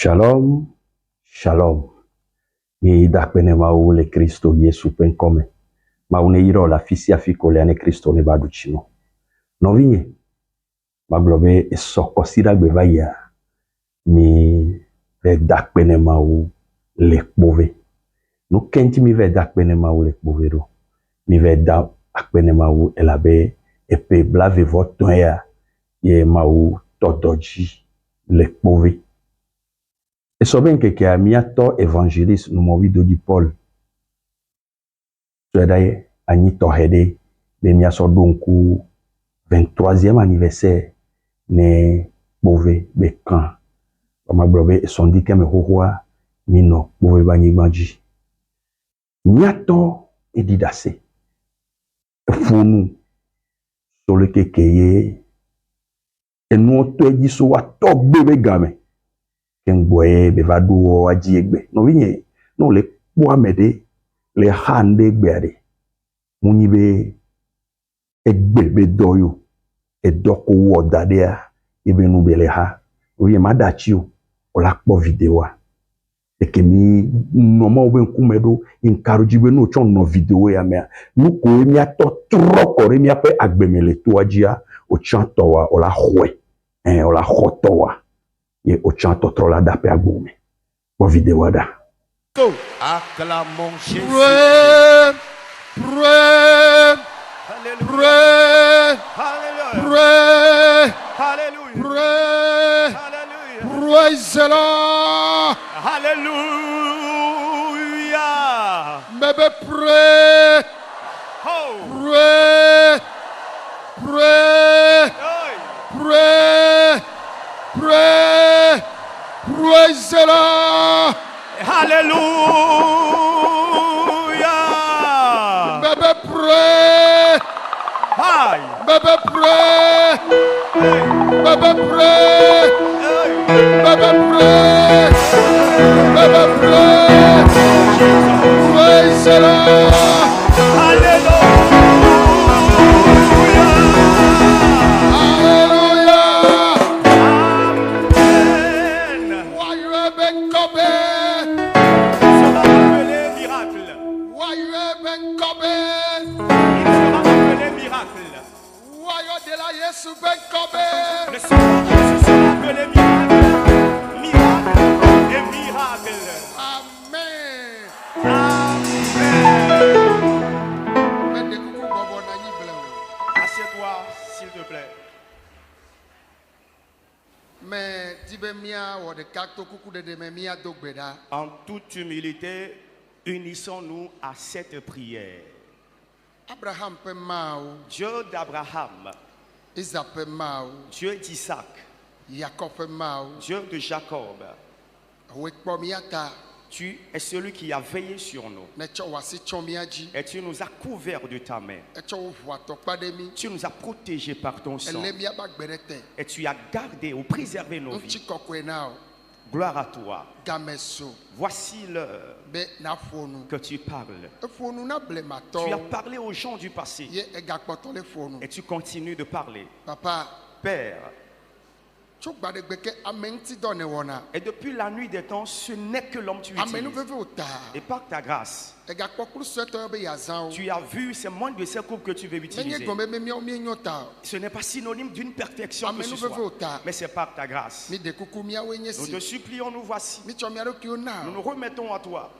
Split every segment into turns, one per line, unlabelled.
Shalom, shalom. Mi dakpene mau le Kristo Yesu penkome. Mau ne iro la fisi afiko le ane Kristo ne badu chino. Novinye, maglobe esoko sira gbevaya. Mi ve dakpene mau le kpove. No kenti mi ve dakpene mau le kpove do. Mi ve dakpene mau elabe epe blave voton ya. Ye mau todoji le kpove. Et so ben que a miato évangéliste no mo wido di Paul. So daye ani to hede be mia so donku 23e anniversaire ne bove be kan. Ba globe son di keme hohoa mino bove ba nyigbanji. Miato edidase. Funu so le kekeye enu to ejiso wa to bebe game. Kengboye bevadu aji egbe no vinye no le poamede le hande egbe munibe egbe be doyo edoko wo dadea ibe nu bele ha oye madachi o la po video a ekemi no ma obe nkumedo inkarujibe no chon no video ya me nu ko emi ato troko re mi ape agbemele to ajia o chanto wa o la hwe o la hoto wa et au chant trop la d'appel à gourmet. Bon vidéo da.
Acclamons Jésus.
Pray, pray, pray, pray,
Alléluia.
pray,
Alléluia.
praise the Lord.
Alléluia.
Maybe pray,
Oh.
pray, pray,
Hey.
pray, pray, praise the Lord.
Alléluia.
Maybe pray,
Aïe.
maybe pray,
Hey.
maybe pray.
Hey.
Baba pray, Baba pray, praise the Lord,
Alléluia.
hallelujah.
Amen.
Why you have been coming?
Sera appelé miracle.
Why you have been coming?
Il sera appelé miracle.
Why you de la Yesu been coming?
Le Seigneur Jésus sera appelé miracle. Miracle et miracle.
Amen.
Amen.
Mais de coucou bobo na ni blanc.
Assieds-toi, s'il te plaît.
Mais dibe mia ou de kakto coucou de me mia dogbeda.
En toute humilité, unissons-nous à cette prière.
Abraham pe mao,
Dieu d'Abraham,
Isaac pe mao,
Dieu d'Isaac,
Jacob pe mao.
Dieu de Jacob,
Wek pomiata.
tu es celui qui a veillé sur nous. Et tu nous as couverts de ta main. Tu nous as protégés par ton sang. Et tu as gardé ou préservé nos vies. Gloire à toi. Voici l'heure que tu parles. Tu as parlé aux gens du passé. Et tu continues de parler. Père, et depuis la nuit des temps, ce n'est que l'homme tu utilises. Et par ta grâce, tu as vu ces moindres de ces coupes que tu veux utiliser. Ce n'est pas synonyme d'une perfection que ce soit, mais c'est par ta grâce. Nous te supplions, nous voici. Nous nous remettons à toi.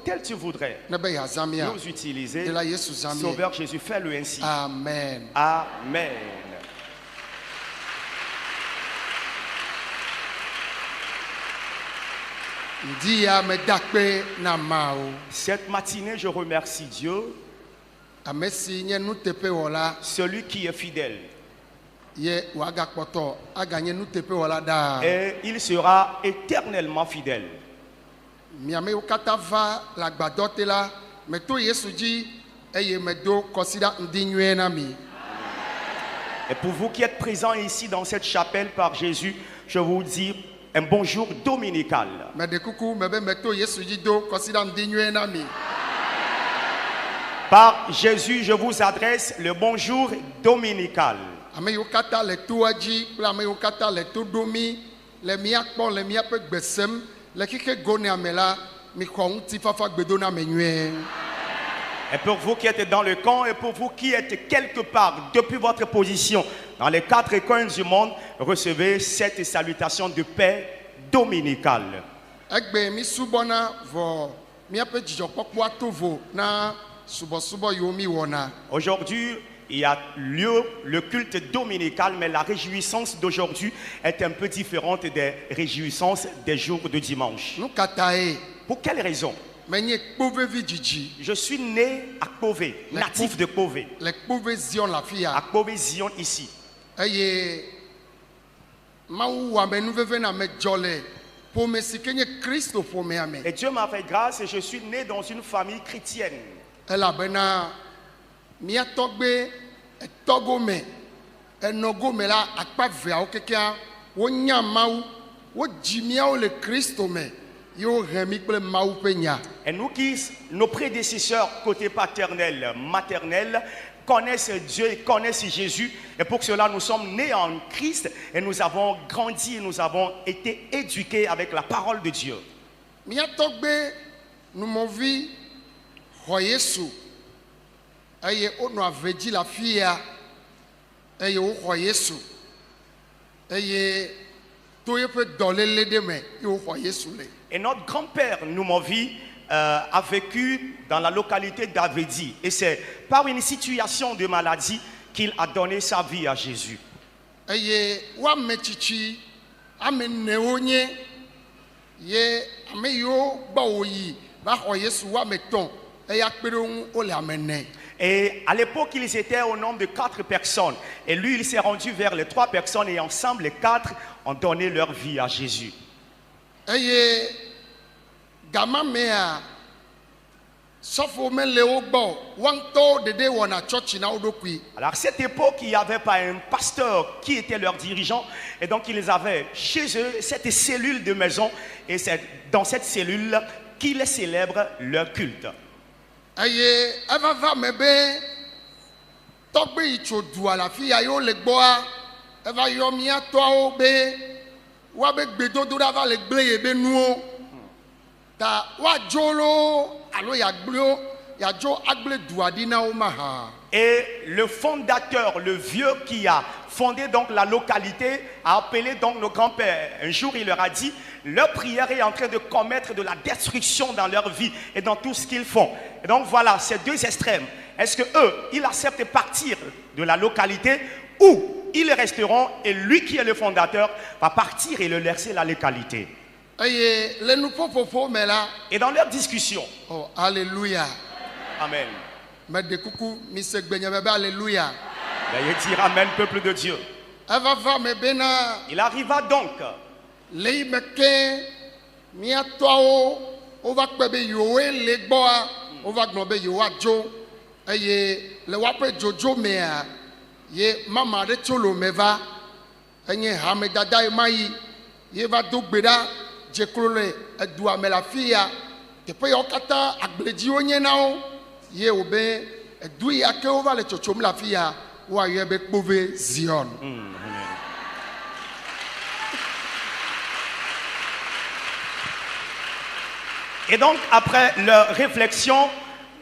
Tel tu voudrais nous utiliser. Sauveur Jésus, fais-le ainsi.
Amen.
Amen. Cette matinée, je remercie Dieu, celui qui est fidèle. Et il sera éternellement fidèle. Et pour vous qui êtes présents ici dans cette chapelle par Jésus, je vous dis un bonjour dominical. Par Jésus, je vous adresse le bonjour dominical.
le mia kpɔ le mia pe gbesem le kike gone amela mi xɔ ŋuti fafa gbedona me nyuie.
Et pour vous qui êtes dans le camp et pour vous qui êtes quelque part depuis votre position dans les 4 coins du monde, recevez cette salutation de paix dominicale.
Egbe mi subɔna vɔ miaƒe dzidzɔkpɔkpɔ ato vo na subɔsubɔ yiwo mi wɔna.
Aujourd'hui, il y a lieu le culte dominical, mais la réjouissance d'aujourd'hui est un peu différente des réjouissances des jours de dimanche.
Nu katae.
Pour quelle raison? Je suis né à Kpové, natif de Kpové.
À Kpové
Zion ici.
Et
Dieu m'a fait grâce et je suis né dans une famille chrétienne. Et nous qui, nos prédécesseurs côté paternel, maternel, connaissent Dieu et connaissent Jésus. Et pour cela, nous sommes nés en Christ et nous avons grandi et nous avons été éduqués avec la parole de Dieu. Et notre grand-père, Noumovi, a vécu dans la localité d'Avedi. Et c'est par une situation de maladie qu'il a donné sa vie à Jésus. Et à l'époque, ils étaient au nombre de 4 personnes. Et lui, il s'est rendu vers les 3 personnes et ensemble, les 4 ont donné leur vie à Jésus. Alors à cette époque, il n'y avait pas un pasteur qui était leur dirigeant. Et donc, ils avaient chez eux cette cellule de maison. Et c'est dans cette cellule qu'ils célèbrent leur culte. Et le fondateur, le vieux qui a fondé donc la localité, a appelé donc nos grands-pères. Un jour, il leur a dit, leur prière est en train de commettre de la destruction dans leur vie et dans tout ce qu'ils font. Et donc voilà, ces 2 extrêmes. Est-ce que eux, ils acceptent de partir de la localité ou ils resteront et lui qui est le fondateur va partir et le laisser la localité? Et dans leur discussion,
oh, alléluia.
Amen.
Alléluia.
Veuillez dire amen, peuple de Dieu. Il arriva donc.
Jekrole edua me la fia teƒe yawo katã agbledziwo nye na wo ye wobe edu ya ke wova le tsotsom la fia woayɔe be Kpové Zion.
Et donc après leur réflexion,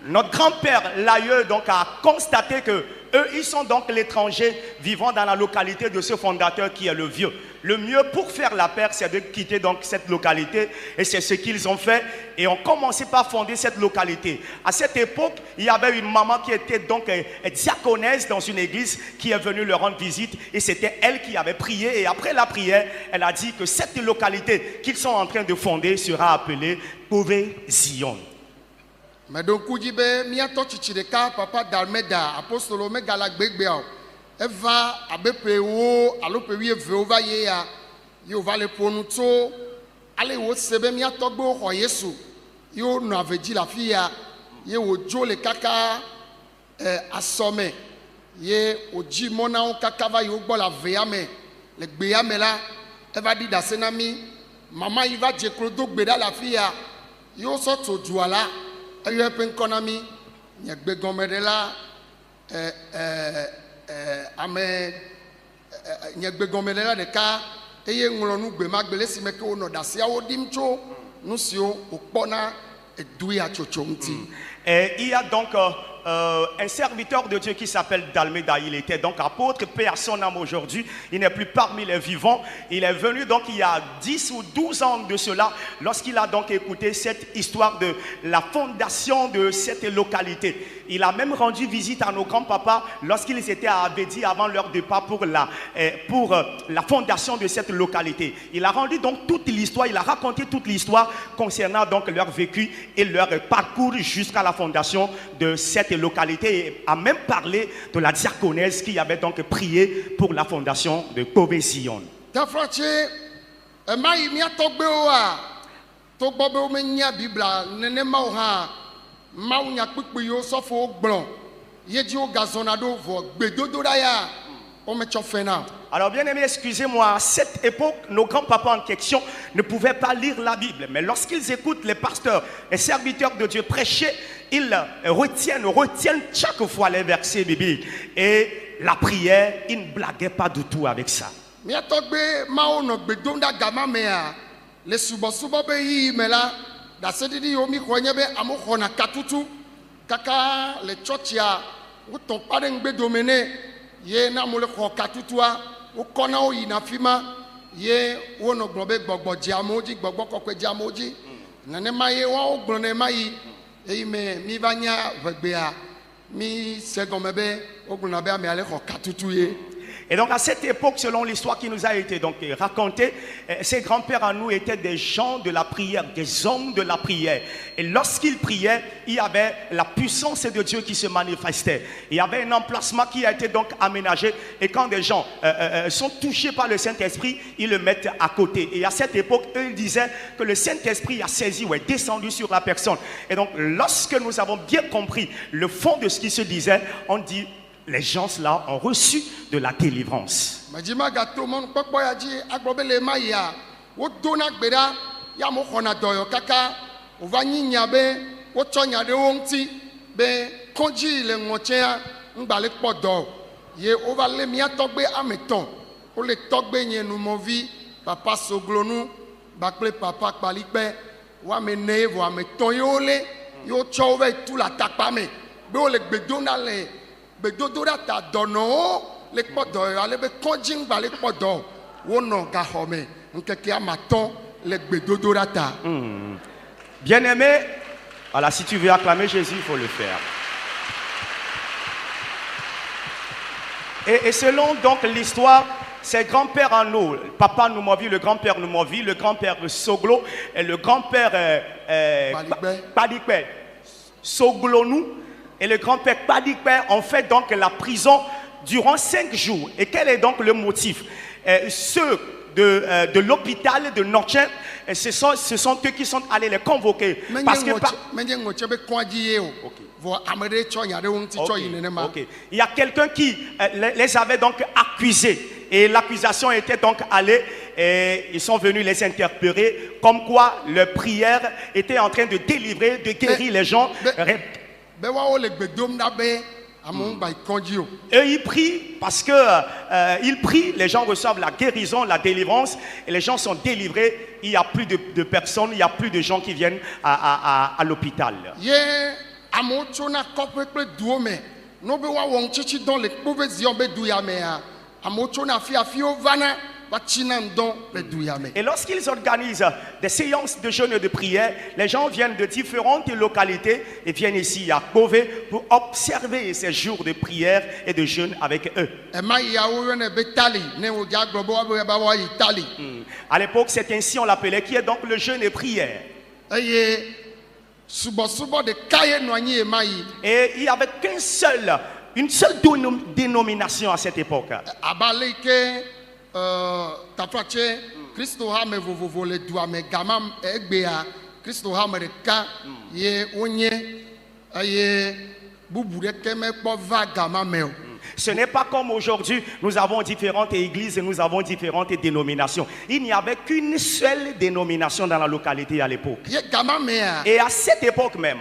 notre grand-père l'aïeux donc a constaté que eux, ils sont donc l'étranger vivant dans la localité de ce fondateur qui est le vieux. Le mieux pour faire la paix, c'est de quitter donc cette localité. Et c'est ce qu'ils ont fait. Et ont commencé par fonder cette localité. À cette époque, il y avait une maman qui était donc diaconesse dans une église qui est venue leur rendre visite. Et c'était elle qui avait prié. Et après la prière, elle a dit que cette localité qu'ils sont en train de fonder sera appelée Kpové Zion.
Mais donc, miato chichideka papa Dalmeda apostolo me galagbegbe eva abepe wo alope wi eve va ye ya yo va le ponuto ale wo sebe miato gbe ho Yesu yo no aveji la fia ye wo jo le kaka asome ye oji mona on kaka va yo gbo la veya me le gbe ya me la eva di da senami mama yi va je kro do gbe da la fia yo so to juala ayo pen konami nye gbe gomede la ame nye gbe gomede la de ka eye ŋlɔ nu gbe ma gbele si me ke wo nɔ dasiawo dim tso nu siwo wokpɔna edu ya tsotso ŋuti.
Il y a donc un serviteur de Dieu qui s'appelle Dalmeda. Il était donc apôtre, paix à son âme aujourd'hui. Il n'est plus parmi les vivants. Il est venu donc il y a 10 ou 12 ans de cela, lorsqu'il a donc écouté cette histoire de la fondation de cette localité. Il a même rendu visite à nos grands-papas lorsqu'ils étaient à Abedi avant leur départ pour la fondation de cette localité. Il a rendu donc toute l'histoire, il a raconté toute l'histoire concernant donc leur vécu et leur parcours jusqu'à la fondation de cette localité et a même parlé de la diaconesse qui avait donc prié pour la fondation de Kobe Zion. Alors bien aimé, excusez-moi, à cette époque, nos grands-papas en question ne pouvaient pas lire la Bible. Mais lorsqu'ils écoutent les pasteurs, les serviteurs de Dieu prêcher, ils retiennent chaque fois les versets bibliques. Et la prière, ils ne blaguaient pas du tout avec ça.
Ye na mole ko katutua o kona o ina fima ye wono gbobe gbogbo jamoji gbogbo kokwe jamoji na ne maye wa o gbone mayi e me mi banya vegbea mi segomebe o gbona be ame ale ko katutu ye.
Et donc à cette époque, selon l'histoire qui nous a été donc racontée, ces grands-pères à nous étaient des gens de la prière, des hommes de la prière. Et lorsqu'ils priaient, il y avait la puissance de Dieu qui se manifestait. Il y avait un emplacement qui a été donc aménagé. Et quand des gens sont touchés par le Saint-Esprit, ils le mettent à côté. Et à cette époque, eux, ils disaient que le Saint-Esprit a saisi ou est descendu sur la personne. Et donc, lorsque nous avons bien compris le fond de ce qui se disait, on dit... Les gens là ont reçu de la délivrance.
Papa Soglonu, bakle papa Kpalikpe, wa me nevo, wa me tonyole, yo chove tout la takpame. Be le bedona le bedodora ta dono le podo ale be konjing ba le podo wono ga home nkeke amaton le bedodora ta.
Bien-aimé, voilà, si tu veux acclamer Jésus, il faut le faire. Et selon donc l'histoire, ses grands-pères en nous, papa Noumovi, le grand-père Noumovi, le grand-père Soglo et le grand-père Padikpe Soglonou et le grand-père Padikpe ont fait donc la prison durant 5 jours. Et quel est donc le motif? Ceux de l'hôpital de Nordchen, ce sont eux qui sont allés les convoquer. Parce que il y a quelqu'un qui les avait donc accusés. Et l'accusation était donc allée et ils sont venus les interpeller comme quoi leur prière était en train de délivrer, de guérir les gens. Eux ils prient parce que ils prient, les gens reçoivent la guérison, la délivrance et les gens sont délivrés. Il n'y a plus de personnes, il n'y a plus de gens qui viennent à l'hôpital. Et lorsqu'ils organisent des séances de jeûne et de prière, les gens viennent de différentes localités et viennent ici à Kobe pour observer ces jours de prière et de jeûne avec eux. À l'époque, c'est ainsi on l'appelait, qui est donc le jeûne et prière. Et il n'y avait une seule dénomination à cette époque. Ce n'est pas comme aujourd'hui, nous avons différentes églises et nous avons différentes dénominations. Il n'y avait qu'une seule dénomination dans la localité à l'époque. Et à cette époque même,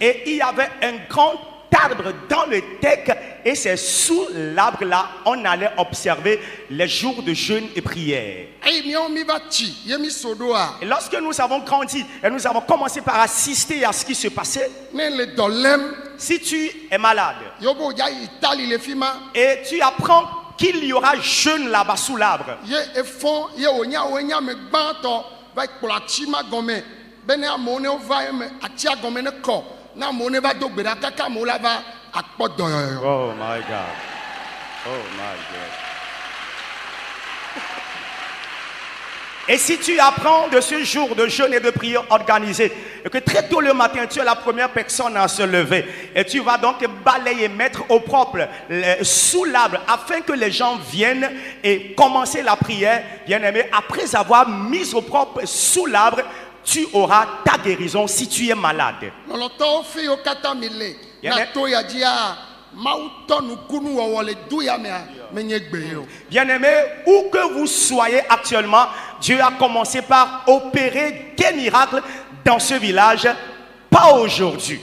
et il y avait un grand arbre dans le teck et c'est sous l'arbre là on allait observer les jours de jeûne et prière. Et lorsque nous avons grandi et nous avons commencé par assister à ce qui se passait, si tu es malade et tu apprends qu'il y aura jeûne là-bas sous l'arbre,
oh my God.
Oh my God. Et si tu apprends de ce jour de jeûne et de prière organisé, et que très tôt le matin, tu es la première personne à se lever, et tu vas donc balayer, mettre au propre sous l'arbre, afin que les gens viennent et commencer la prière, bien aimé, après avoir mis au propre sous l'arbre, tu auras ta guérison si tu es malade. Bien-aimé, où que vous soyez actuellement, Dieu a commencé par opérer des miracles dans ce village. Pas aujourd'hui.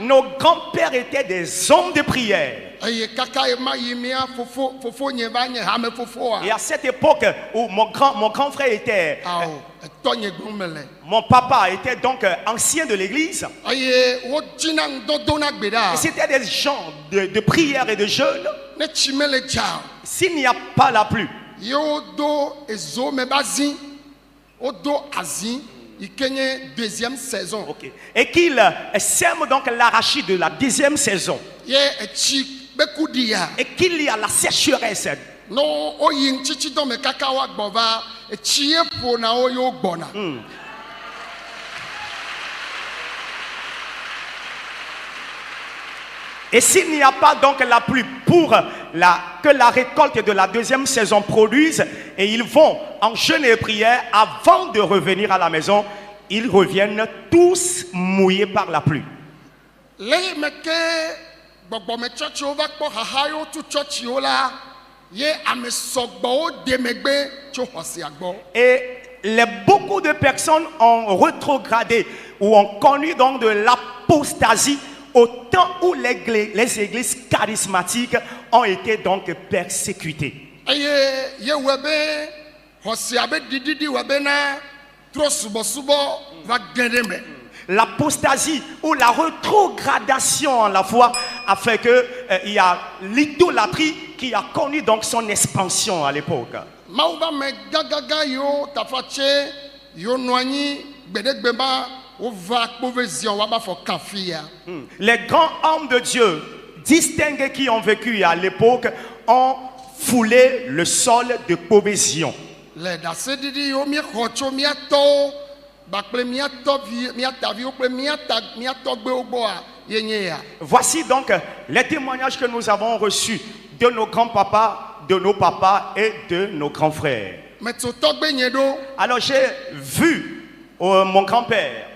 Nos grands-pères étaient des hommes de prière. Et à cette époque où mon grand frère était, mon papa était donc ancien de l'église. C'était des gens de prière et de jeûne. S'il n'y a pas la pluie,
deuxième saison.
Okay. Et qu'il sème donc l'arachide de la deuxième saison. Et qu'il y a la sécheresse. Et s'il n'y a pas donc la pluie pour que la récolte de la deuxième saison produise, et ils vont en jeûne et prière, avant de revenir à la maison, ils reviennent tous mouillés par la pluie. Et beaucoup de personnes ont rétrogradé ou ont connu donc de l'apostasie au temps où les églises charismatiques ont été donc persécutées. L'apostasie ou la rétrogradation en la foi a fait que il y a l'idolâtrie qui a connu donc son expansion à l'époque. Les grands hommes de Dieu distingués qui ont vécu à l'époque ont foulé le sol de Pobézion. Voici donc les témoignages que nous avons reçus de nos grands-papas, de nos papas et de nos grands frères. Alors j'ai vu mon grand-père.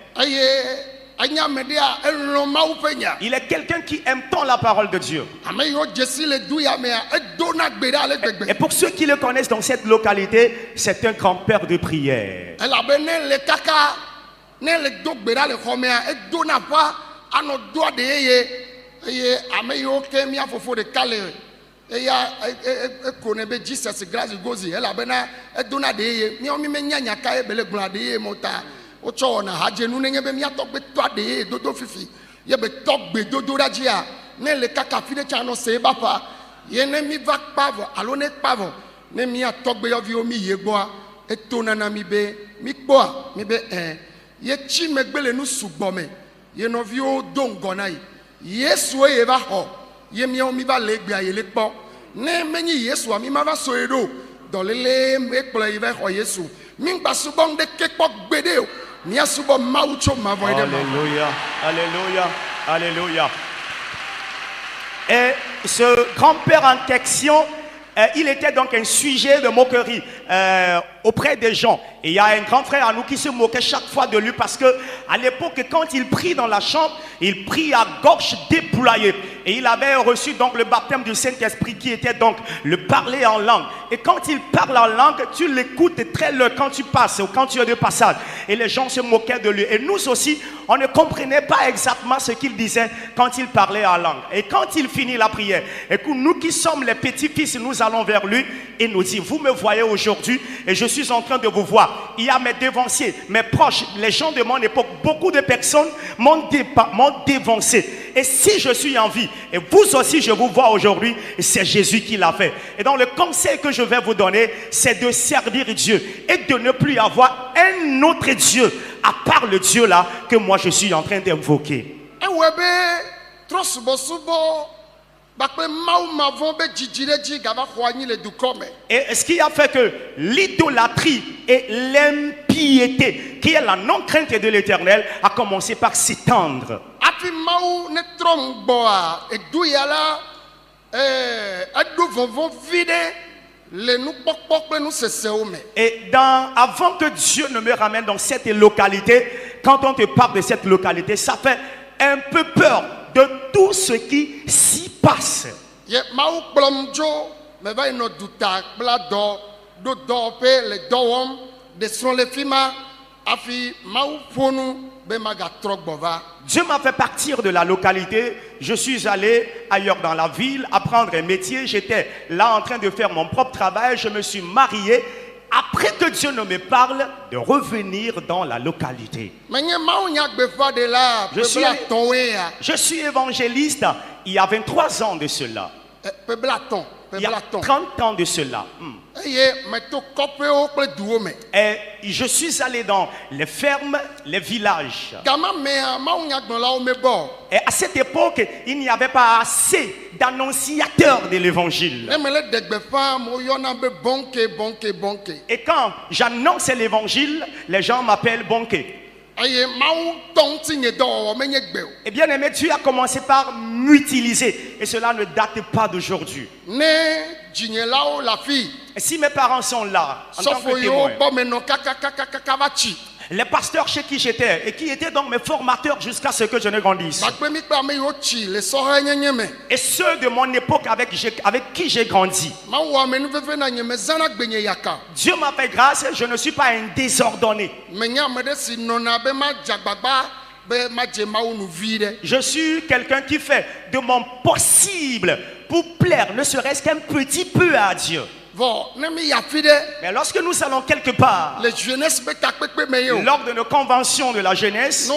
Il est quelqu'un qui aime tant la parole de Dieu. Et pour ceux qui le connaissent dans cette localité, c'est un grand-père de prière. Alléluia, alléluia, alléluia. Et ce grand-père en question, il était donc un sujet de moquerie auprès des gens. Et il y a un grand frère à nous qui se moquait chaque fois de lui parce que à l'époque, quand il prie dans la chambre, il prie à gorge déployée. Et il avait reçu donc le baptême du Saint-Esprit qui était donc le parler en langue. Et quand il parle en langue, tu l'écoutes très loin quand tu passes ou quand tu es de passage. Et les gens se moquaient de lui. Et nous aussi, on ne comprenait pas exactement ce qu'il disait quand il parlait en langue. Et quand il finit la prière, écoute, nous qui sommes les petits-fils, nous allons vers lui et nous dit, vous me voyez aujourd'hui et je suis en train de vous voir. Il y a mes dévanciers, mes proches, les gens de mon époque, beaucoup de personnes m'ont dévancé. Et si je suis en vie, et vous aussi je vous vois aujourd'hui, c'est Jésus qui l'a fait. Et donc le conseil que je vais vous donner, c'est de servir Dieu et de ne plus avoir un autre Dieu à part le Dieu là que moi je suis en train d'invoquer. Et ce qui a fait que l'idolâtrie et l'impiété, qui est la non-crainte de l'Éternel, a commencé par s'étendre. Et avant que Dieu ne me ramène dans cette localité, quand on te parle de cette localité, ça fait un peu peur de tout ce qui s'y passe. Dieu m'a fait partir de la localité. Je suis allé ailleurs dans la ville, apprendre un métier. J'étais là en train de faire mon propre travail. Je me suis marié. Après que Dieu ne me parle de revenir dans la localité. Je suis évangéliste il y a 23 ans de cela. Il y a 30 ans de cela. Et je suis allé dans les fermes, les villages. Et à cette époque, il n'y avait pas assez d'annonciateurs de l'évangile. Et quand j'annonce l'évangile, les gens m'appellent Bonké. Et bien aimé, Dieu a commencé par m'utiliser. Et cela ne date pas d'aujourd'hui. Et si mes parents sont là, en tant que témoins, les pasteurs chez qui j'étais et qui étaient donc mes formateurs jusqu'à ce que je ne grandisse, et ceux de mon époque avec qui j'ai grandi, Dieu m'a fait grâce, je ne suis pas un désordonné. Je suis quelqu'un qui fait de mon possible pour plaire, ne serait-ce qu'un petit peu à Dieu. Mais lorsque nous allons quelque part, lors de nos conventions de la jeunesse,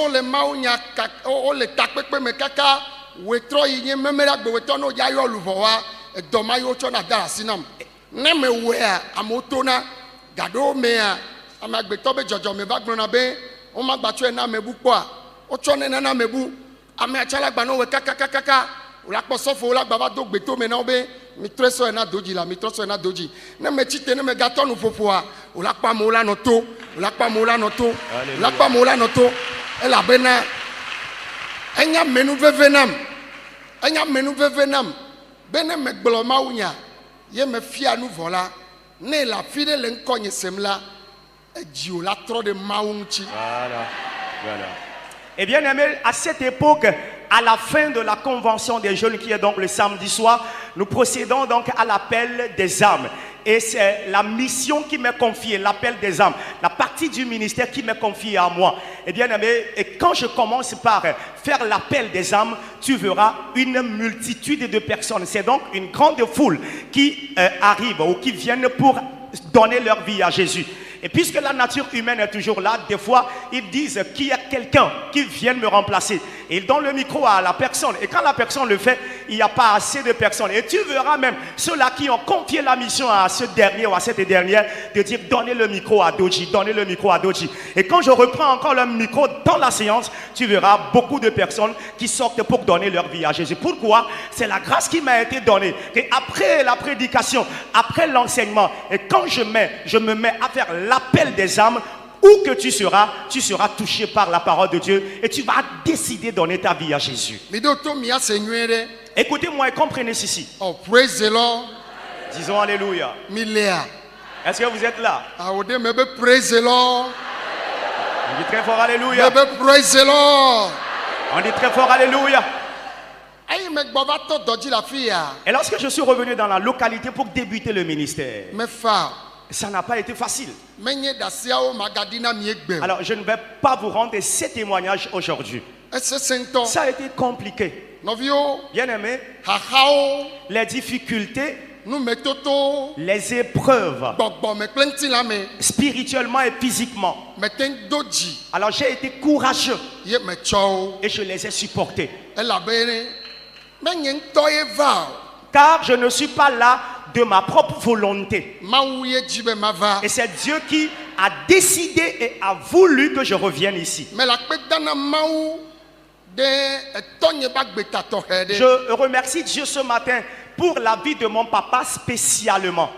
Et bien aimé, à cette époque, à la fin de la convention des jeunes qui est donc le samedi soir, nous procédons donc à l'appel des âmes. Et c'est la mission qui m'est confiée, l'appel des âmes, la partie du ministère qui m'est confiée à moi. Et bien aimé, et quand je commence par faire l'appel des âmes, tu verras une multitude de personnes. C'est donc une grande foule qui arrive ou qui viennent pour donner leur vie à Jésus. Et puisque la nature humaine est toujours là, des fois, ils disent qu'il y a quelqu'un qui vient me remplacer. Et ils donnent le micro à la personne. Et quand la personne le fait, il n'y a pas assez de personnes. Et tu verras même ceux-là qui ont confié la mission à ce dernier ou à cette dernière de dire donnez le micro à Doji, donnez le micro à Doji. Et quand je reprends encore le micro dans la séance, tu verras beaucoup de personnes qui sortent pour donner leur vie à Jésus. Pourquoi? C'est la grâce qui m'a été donnée. Et après la prédication, après l'enseignement, et quand je me mets à faire l'appel des âmes, où que tu seras touché par la parole de Dieu et tu vas décider de donner ta vie à Jésus. Écoutez-moi et comprenez ceci.
Oh, praise the Lord.
Disons alléluia. Est-ce que vous êtes là?
Praise the Lord.
On dit très fort alléluia.
Praise the Lord.
On dit très fort alléluia. Et lorsque je suis revenu dans la localité pour débuter le ministère, ça n'a pas été facile. Alors je ne vais pas vous rendre ces témoignages aujourd'hui. Ça a été compliqué. Bien aimé, les difficultés, les épreuves, spirituellement et physiquement. Alors j'ai été courageux et je les ai supportés. Car je ne suis pas là de ma propre volonté. Et c'est Dieu qui a décidé et a voulu que je revienne ici. Je remercie Dieu ce matin pour la vie de mon papa spécialement.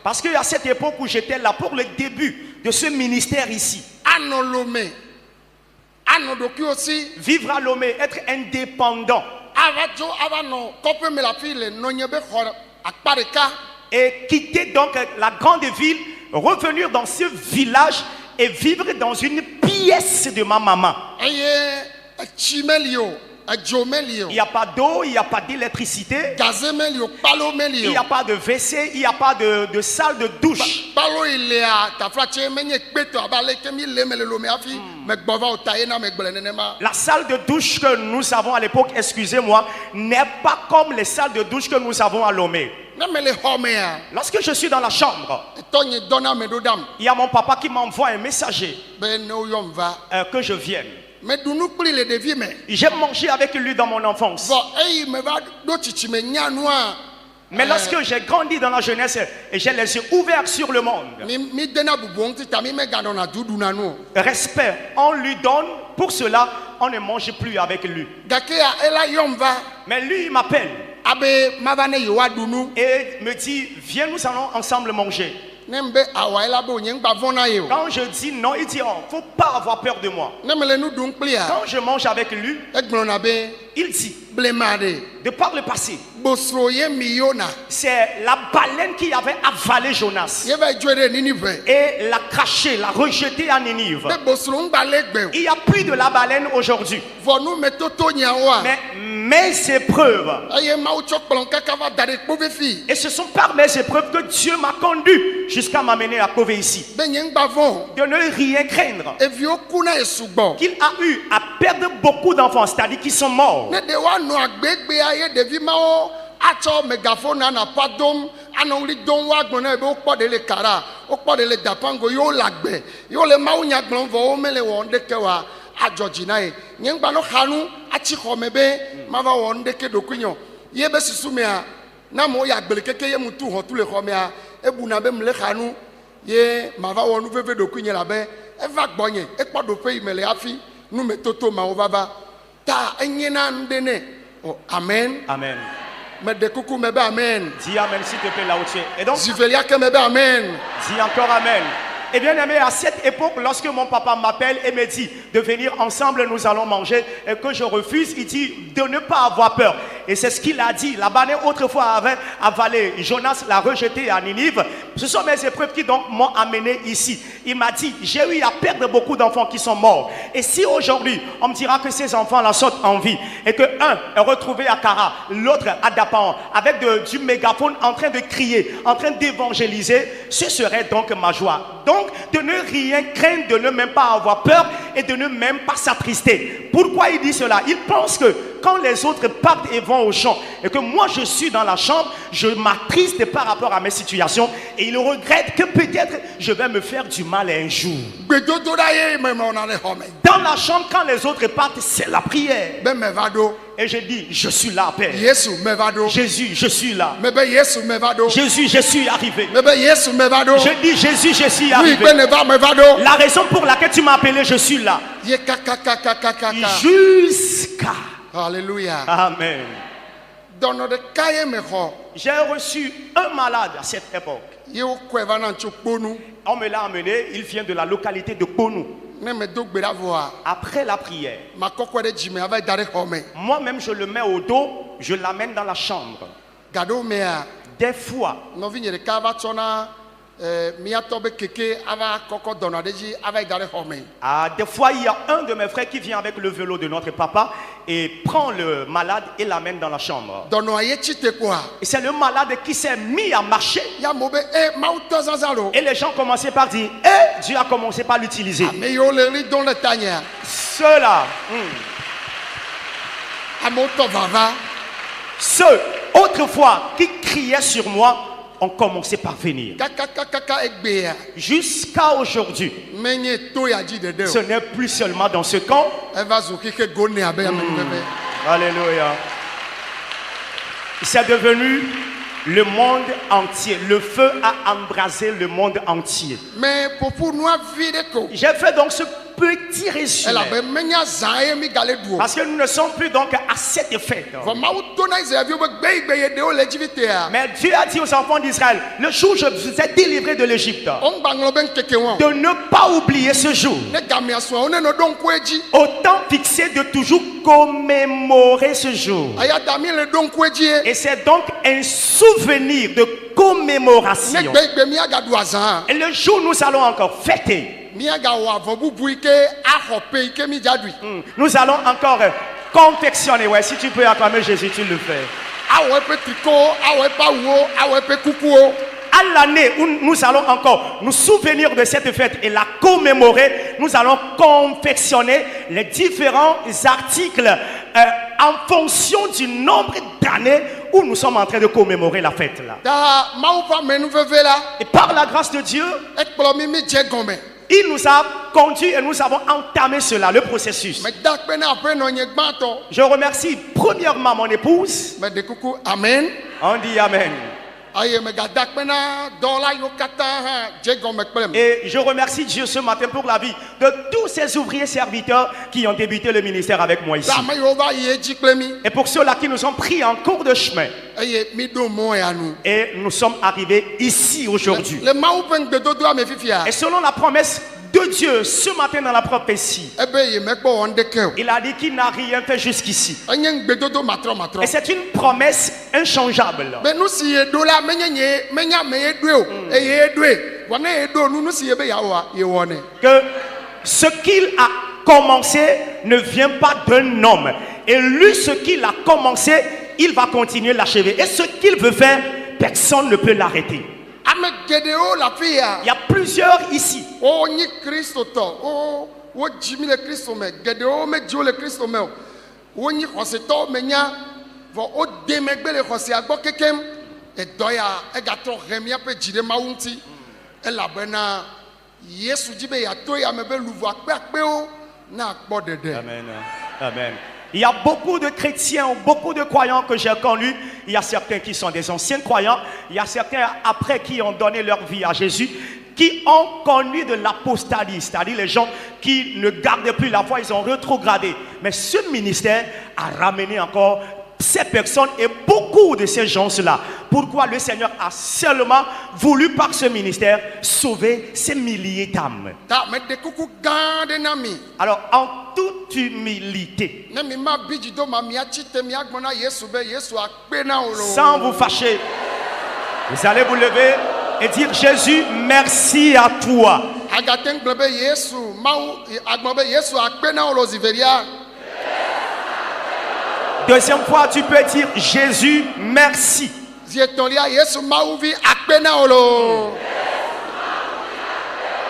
Parce qu'à cette époque où j'étais là pour le début de ce ministère ici, vivre à Lomé, être indépendant, et quitter donc la grande ville, revenir dans ce village et vivre dans une pièce de ma maman. Il n'y a pas d'eau, il n'y a pas d'électricité, il n'y a pas de WC, il n'y a pas de salle de douche. La salle de douche que nous avons à l'époque, excusez-moi, n'est pas comme les salles de douche que nous avons à Lomé. Lorsque je suis dans la chambre, il y a mon papa qui m'envoie un messager que je vienne. J'ai mangé avec lui dans mon enfance. Mais lorsque j'ai grandi dans la jeunesse et j'ai les yeux ouverts sur le monde, respect, on lui donne, pour cela, on ne mange plus avec lui. Mais lui, il m'appelle et me dit, viens, nous allons ensemble manger. Quand je dis non, il dit, oh, faut pas avoir peur de moi. Quand je mange avec lui, il dit, de par le passé, c'est la baleine qui avait avalé Jonas et l'a craché, l'a rejeté à Ninive. Il n'y a plus de la baleine aujourd'hui. Mais mes épreuves, et ce sont par mes épreuves que Dieu m'a conduit jusqu'à m'amener à Kové ici. De ne rien craindre. Qu'il a eu à perdre beaucoup d'enfants, c'est-à-dire qu'ils sont morts. Amen. Amen. Dis amen s'il te plaît là où tu es. Et donc, dis encore amen. Et bien aimé, à cette époque, lorsque mon papa m'appelle et me dit de venir ensemble, nous allons manger, et que je refuse, il dit de ne pas avoir peur. Et c'est ce qu'il a dit. La baleine autrefois avait avalé, Jonas l'a rejeté à Ninive. Ce sont mes épreuves qui donc m'ont amené ici. Il m'a dit, j'ai eu à perdre beaucoup d'enfants qui sont morts. Et si aujourd'hui, on me dira que ces enfants-là sont en vie, et que un est retrouvé à Kara, l'autre à Dapan, avec du mégaphone en train de crier, en train d'évangéliser, ce serait donc ma joie. Donc, de ne rien craindre, de ne même pas avoir peur et de ne même pas s'attrister. Pourquoi il dit cela? Il pense que quand les autres partent et vont au champ et que moi je suis dans la chambre, je m'attriste par rapport à mes situations et il regrette que peut-être je vais me faire du mal un jour. Dans la chambre, quand les autres partent, c'est la prière. Et je dis, je suis là, Père. Jésus, je suis là. Jésus, je suis arrivé. Je dis, Jésus, je suis arrivé. La raison pour laquelle tu m'as appelé, je suis là. Jusqu'à.
Alléluia.
Amen. J'ai reçu un malade à cette époque. On me l'a amené, il vient de la localité de Konou. Après la prière, moi-même je le mets au dos, je l'amène dans la chambre. Des fois, Des fois, il y a un de mes frères qui vient avec le vélo de notre papa et prend le malade et l'amène dans la chambre. Et c'est le malade qui s'est mis à marcher. Et les gens commençaient par dire, Dieu a commencé par l'utiliser. Ceux-là, ceux autrefois qui criaient sur moi ont commencé par venir. Jusqu'à aujourd'hui, ce n'est plus seulement dans ce camp. Alléluia. C'est devenu le monde entier. Le feu a embrasé le monde entier. J'ai fait donc ce petit résumé parce que nous ne sommes plus donc à cette fête. Mais Dieu a dit aux enfants d'Israël, le jour où je vous ai délivré de l'Égypte, de ne pas oublier ce jour, autant fixé de toujours commémorer ce jour. Et c'est donc un souvenir de commémoration. Et le jour où nous allons encore fêter, nous allons encore confectionner. Ouais, si tu peux acclamer Jésus, tu le fais. À l'année où nous allons encore nous souvenir de cette fête et la commémorer, nous allons confectionner les différents articles en fonction du nombre d'années où nous sommes en train de commémorer la fête là. Et par la grâce de Dieu, il nous a conduit et nous avons entamé cela, le processus. Je remercie premièrement mon épouse.
Amen.
On dit Amen. Et je remercie Dieu ce matin pour la vie de tous ces ouvriers serviteurs qui ont débuté le ministère avec moi ici. Et pour ceux-là qui nous ont pris en cours de chemin. Et nous sommes arrivés ici aujourd'hui. Et selon la promesse de Dieu ce matin dans la prophétie, il a dit qu'il n'a rien fait jusqu'ici. Et c'est une promesse inchangeable. Que ce qu'il a commencé ne vient pas d'un homme. Et lui, ce qu'il a commencé, il va continuer l'achever. Et ce qu'il veut faire, personne ne peut l'arrêter. Il y a plusieurs ici. Amen. Amen. Il y a beaucoup de chrétiens, beaucoup de croyants que j'ai connus. Il y a certains qui sont des anciens croyants. Il y a certains après qui ont donné leur vie à Jésus, qui ont connu de l'apostasie, c'est-à-dire les gens qui ne gardaient plus la foi, ils ont rétrogradé. Mais ce ministère a ramené encore ces personnes et beaucoup de ces gens-là. Pourquoi le Seigneur a seulement voulu par ce ministère sauver ces milliers d'âmes. Alors en toute humilité, sans vous fâcher, vous allez vous lever et dire Jésus, merci à toi. Deuxième fois, tu peux dire Jésus, merci.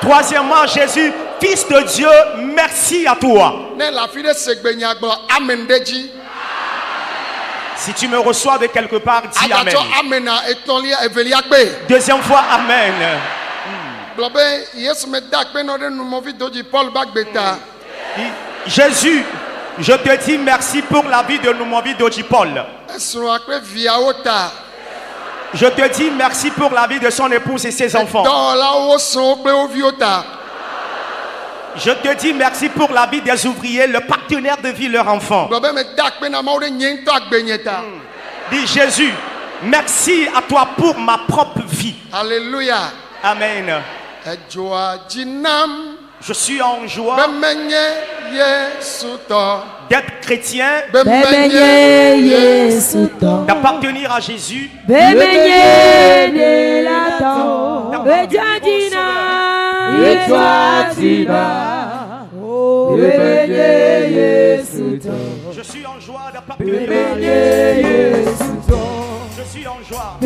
Troisièmement, Jésus, Fils de Dieu, merci à toi. Si tu me reçois de quelque part, dis Amen. Deuxième fois, Amen. Jésus, je te dis merci pour la vie de Noumovi Dodjipol. Je te dis merci pour la vie de son épouse et ses enfants. Je te dis merci pour la vie des ouvriers, le partenaire de vie, leur enfant. Dis Jésus, merci à toi pour ma propre vie.
Alléluia.
Amen. Je suis en joie d'être chrétien, d'appartenir à Jésus, d'appartenir Je suis en joie de pas Je suis en joie.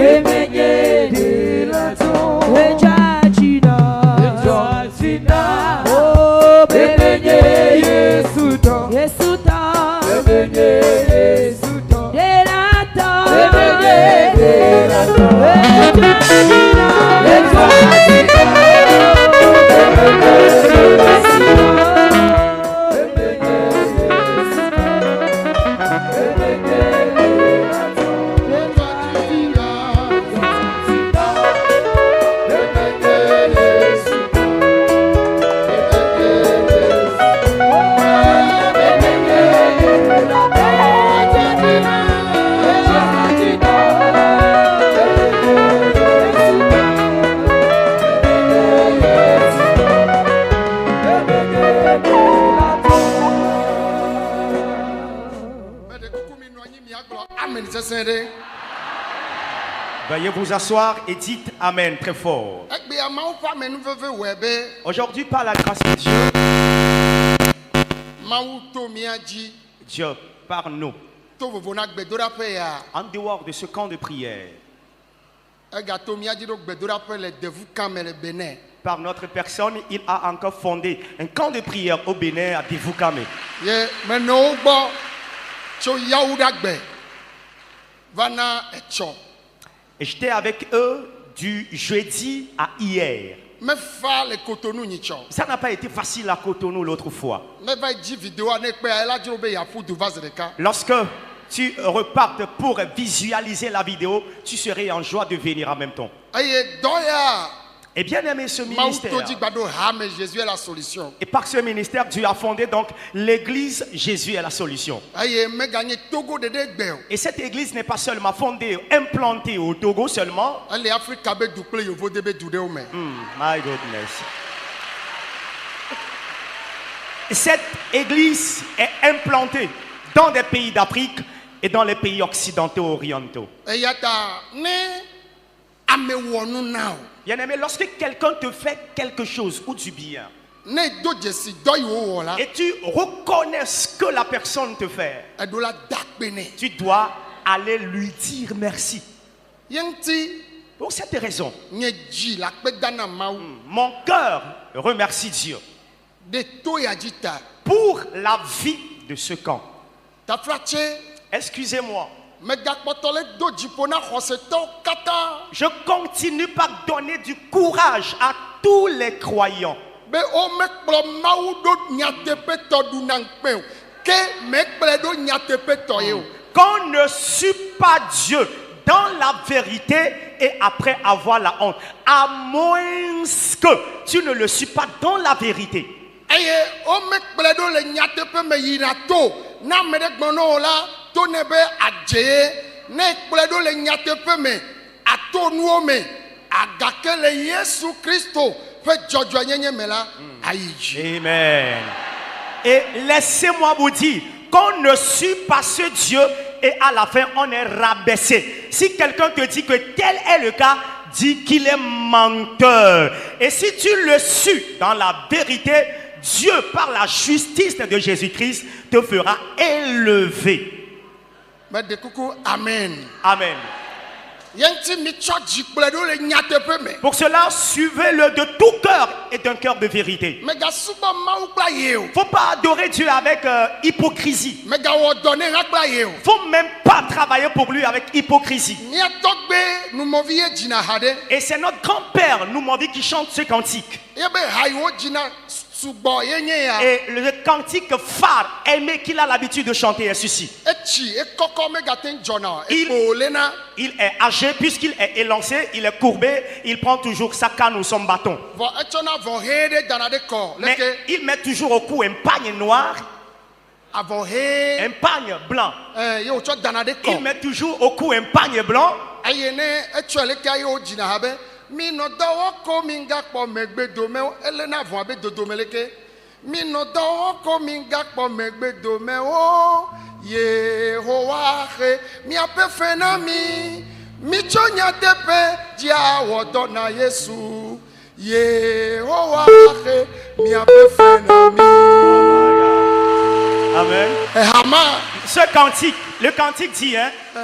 Veuillez vous asseoir et dites Amen très fort. Aujourd'hui, par la grâce de Dieu, Dieu par nous, en dehors de ce camp de prière, par notre personne, il a encore fondé un camp de prière au Bénin à Devukame. Et j'étais avec eux du jeudi à hier. Ça n'a pas été facile à Cotonou l'autre fois. Lorsque tu repartes pour visualiser la vidéo, tu serais en joie de venir en même temps. Et bien aimé ce ministère. Et par ce ministère, Dieu a fondé donc l'église Jésus est la solution. Et cette église n'est pas seulement fondée, implantée au Togo seulement. My goodness. Cette église est implantée dans des pays d'Afrique et dans les pays occidentaux orientaux. Bien-aimé, lorsque quelqu'un te fait quelque chose ou du bien, et tu reconnais ce que la personne te fait, tu dois aller lui dire merci. Pour cette raison, mon cœur remercie Dieu pour la vie de ce camp. Excusez-moi. Je continue par donner du courage à tous les croyants. Qu'on ne suit pas Dieu dans la vérité et après avoir la honte, à moins que tu ne le suis pas dans la vérité. Amen. Et laissez-moi vous dire qu'on ne suit pas ce Dieu et à la fin on est rabaissé. Si quelqu'un te dit que tel est le cas, dis qu'il est menteur. Et si tu le suis dans la vérité, Dieu par la justice de Jésus-Christ te fera élever. Amen. Amen. Pour cela, suivez-le de tout cœur et d'un cœur de vérité. Il ne faut pas adorer Dieu avec hypocrisie. Il ne faut même pas travailler pour lui avec hypocrisie. Et c'est notre grand-père, Noumovi, qui chante ce cantique. Et le cantique phare aimé qu'il a l'habitude de chanter est ceci. Il est âgé puisqu'il est élancé, il est courbé, il prend toujours sa canne ou son bâton. Mais il met toujours au cou un pagne noir, un pagne blanc. Il met toujours au cou un pagne blanc. Minodawoko mingakpo megbedomeo elena voabe dodomeleke minodawoko mingakpo megbedomeo Yehowahe miape fenami michonya tepe dia wodona Yesu Amen. Ce cantique, le cantique dit,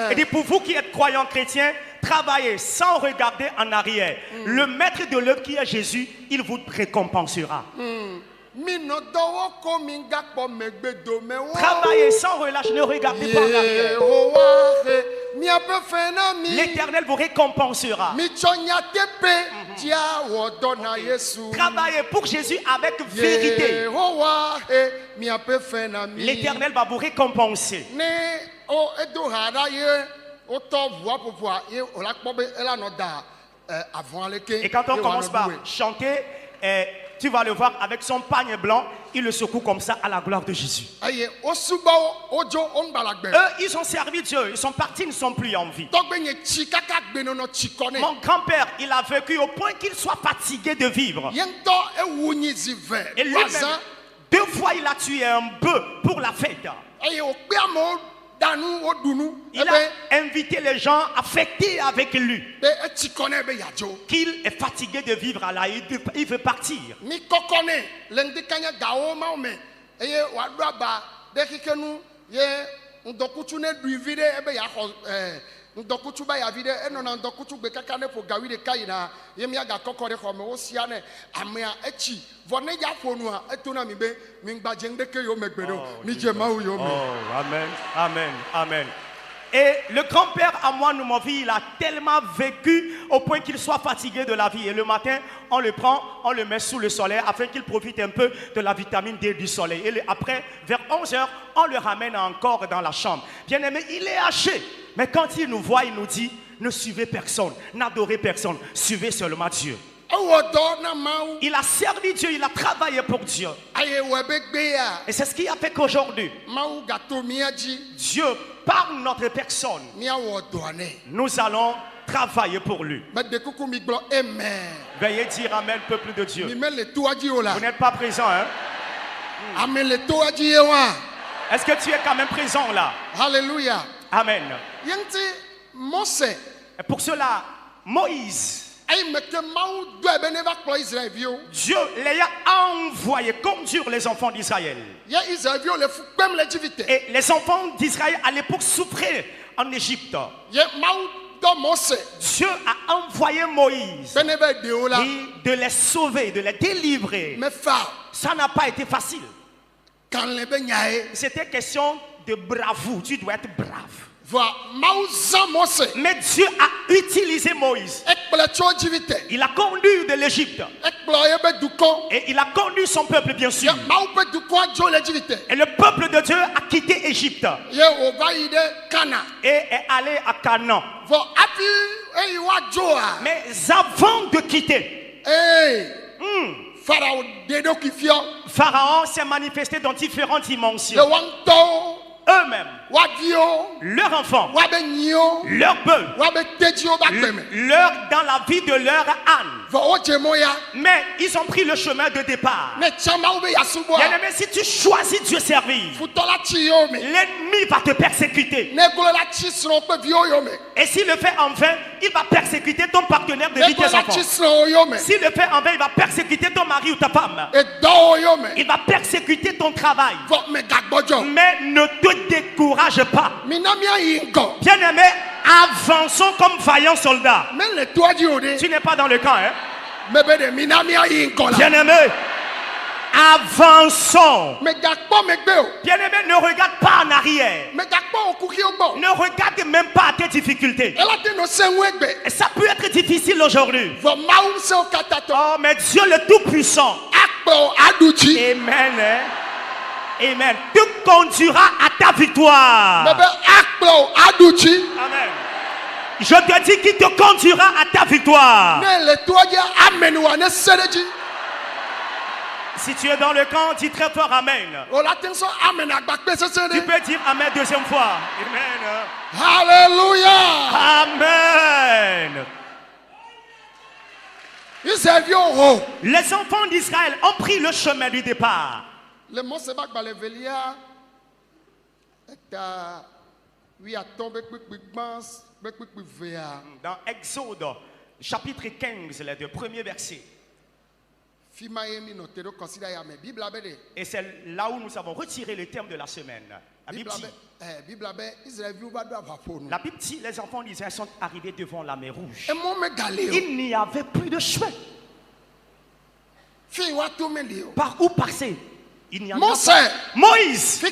il dit, pour vous qui êtes croyants chrétiens, travaillez sans regarder en arrière. Le maître de l'œuvre qui est Jésus, il vous récompensera. Travaillez sans relâche, ne regardez pas en arrière. L'Éternel vous récompensera. Travaillez pour Jésus avec vérité. L'Éternel va vous récompenser. Et quand on commence par chanter, tu vas le voir avec son pagne blanc, il le secoue comme ça à la gloire de Jésus. Eux, ils ont servi Dieu, ils sont partis, ils ne sont plus en vie. Mon grand-père, il a vécu au point qu'il soit fatigué de vivre. Et lui-même, 2 fois, il a tué un bœuf pour la fête. Il a invité les gens à fêter avec lui. Qu'il est fatigué de vivre là, il veut partir.
Ndokutuba ya vide enona ndokutu gbe kaka ne po gawide kayina yemia ga kokore khome osia ne amia echi vone ya fonu a etona mi be mi ngba jengde ke yo megbedo ni jema u yo me.
Oh, amen, amen, amen. Et le grand-père à moi, nous, mon vie, il a tellement vécu au point qu'il soit fatigué de la vie. Et le matin, on le prend, on le met sous le soleil afin qu'il profite un peu de la vitamine D du soleil. Et après, vers 11h, on le ramène encore dans la chambre. Bien aimé, il est haché. Mais quand il nous voit, il nous dit, ne suivez personne, n'adorez personne, suivez seulement Dieu. Il a servi Dieu, il a travaillé pour Dieu. Et c'est ce qui a fait qu'aujourd'hui, Dieu, par notre personne, nous allons travailler pour lui. Veuillez dire Amen, peuple de Dieu. Vous n'êtes pas présent, hein? Est-ce que tu es quand même présent là?
Alléluia.
Amen. Et pour cela, Moïse, Dieu les a envoyés conduire les enfants d'Israël. Et les enfants d'Israël à l'époque souffraient en Égypte. Dieu a envoyé Moïse de les sauver, de les délivrer. Ça n'a pas été facile. C'était question de bravoure. Tu dois être brave. Mais Dieu a utilisé Moïse. Il a conduit de l'Égypte. Et il a conduit son peuple, bien sûr. Et le peuple de Dieu a quitté Égypte. Et est allé à Canaan. Mais avant de quitter, Pharaon s'est manifesté dans différentes dimensions. Eux-mêmes, leurs enfants, leurs bœufs, dans la vie de leur âne. Mais ils ont pris le chemin de départ. Bien aimé, si tu choisis Dieu servir, l'ennemi va te persécuter. Et s'il le fait en vain, il va persécuter ton partenaire de vie, tes enfants. S'il le fait en vain, il va persécuter ton mari ou ta femme. Il va persécuter ton travail. Mais ne te décourage pas. Bien aimé, avançons comme vaillants soldats. Tu n'es pas dans le camp, hein? Bien aimé, avançons. Bien aimé, ne regarde pas en arrière. Ne regarde même pas à tes difficultés. Et ça peut être difficile aujourd'hui. Oh, mais Dieu le Tout-Puissant, Amen, hein? Amen, te conduira à ta victoire. Amen. Je te dis qu'il te conduira à ta victoire. Si tu es dans le camp, dis très fort Amen. Tu peux dire Amen deuxième fois. Amen.
Alléluia.
Amen. Les enfants d'Israël ont pris le chemin du départ. Dans Exode, chapitre 15, les 2 premiers versets. Et c'est là où nous avons retiré le terme de la semaine. La Bible dit, les enfants d'Israël sont arrivés devant la mer Rouge. Il n'y avait plus de chemin. Par où passer? Il n'y en a pas. Moïse,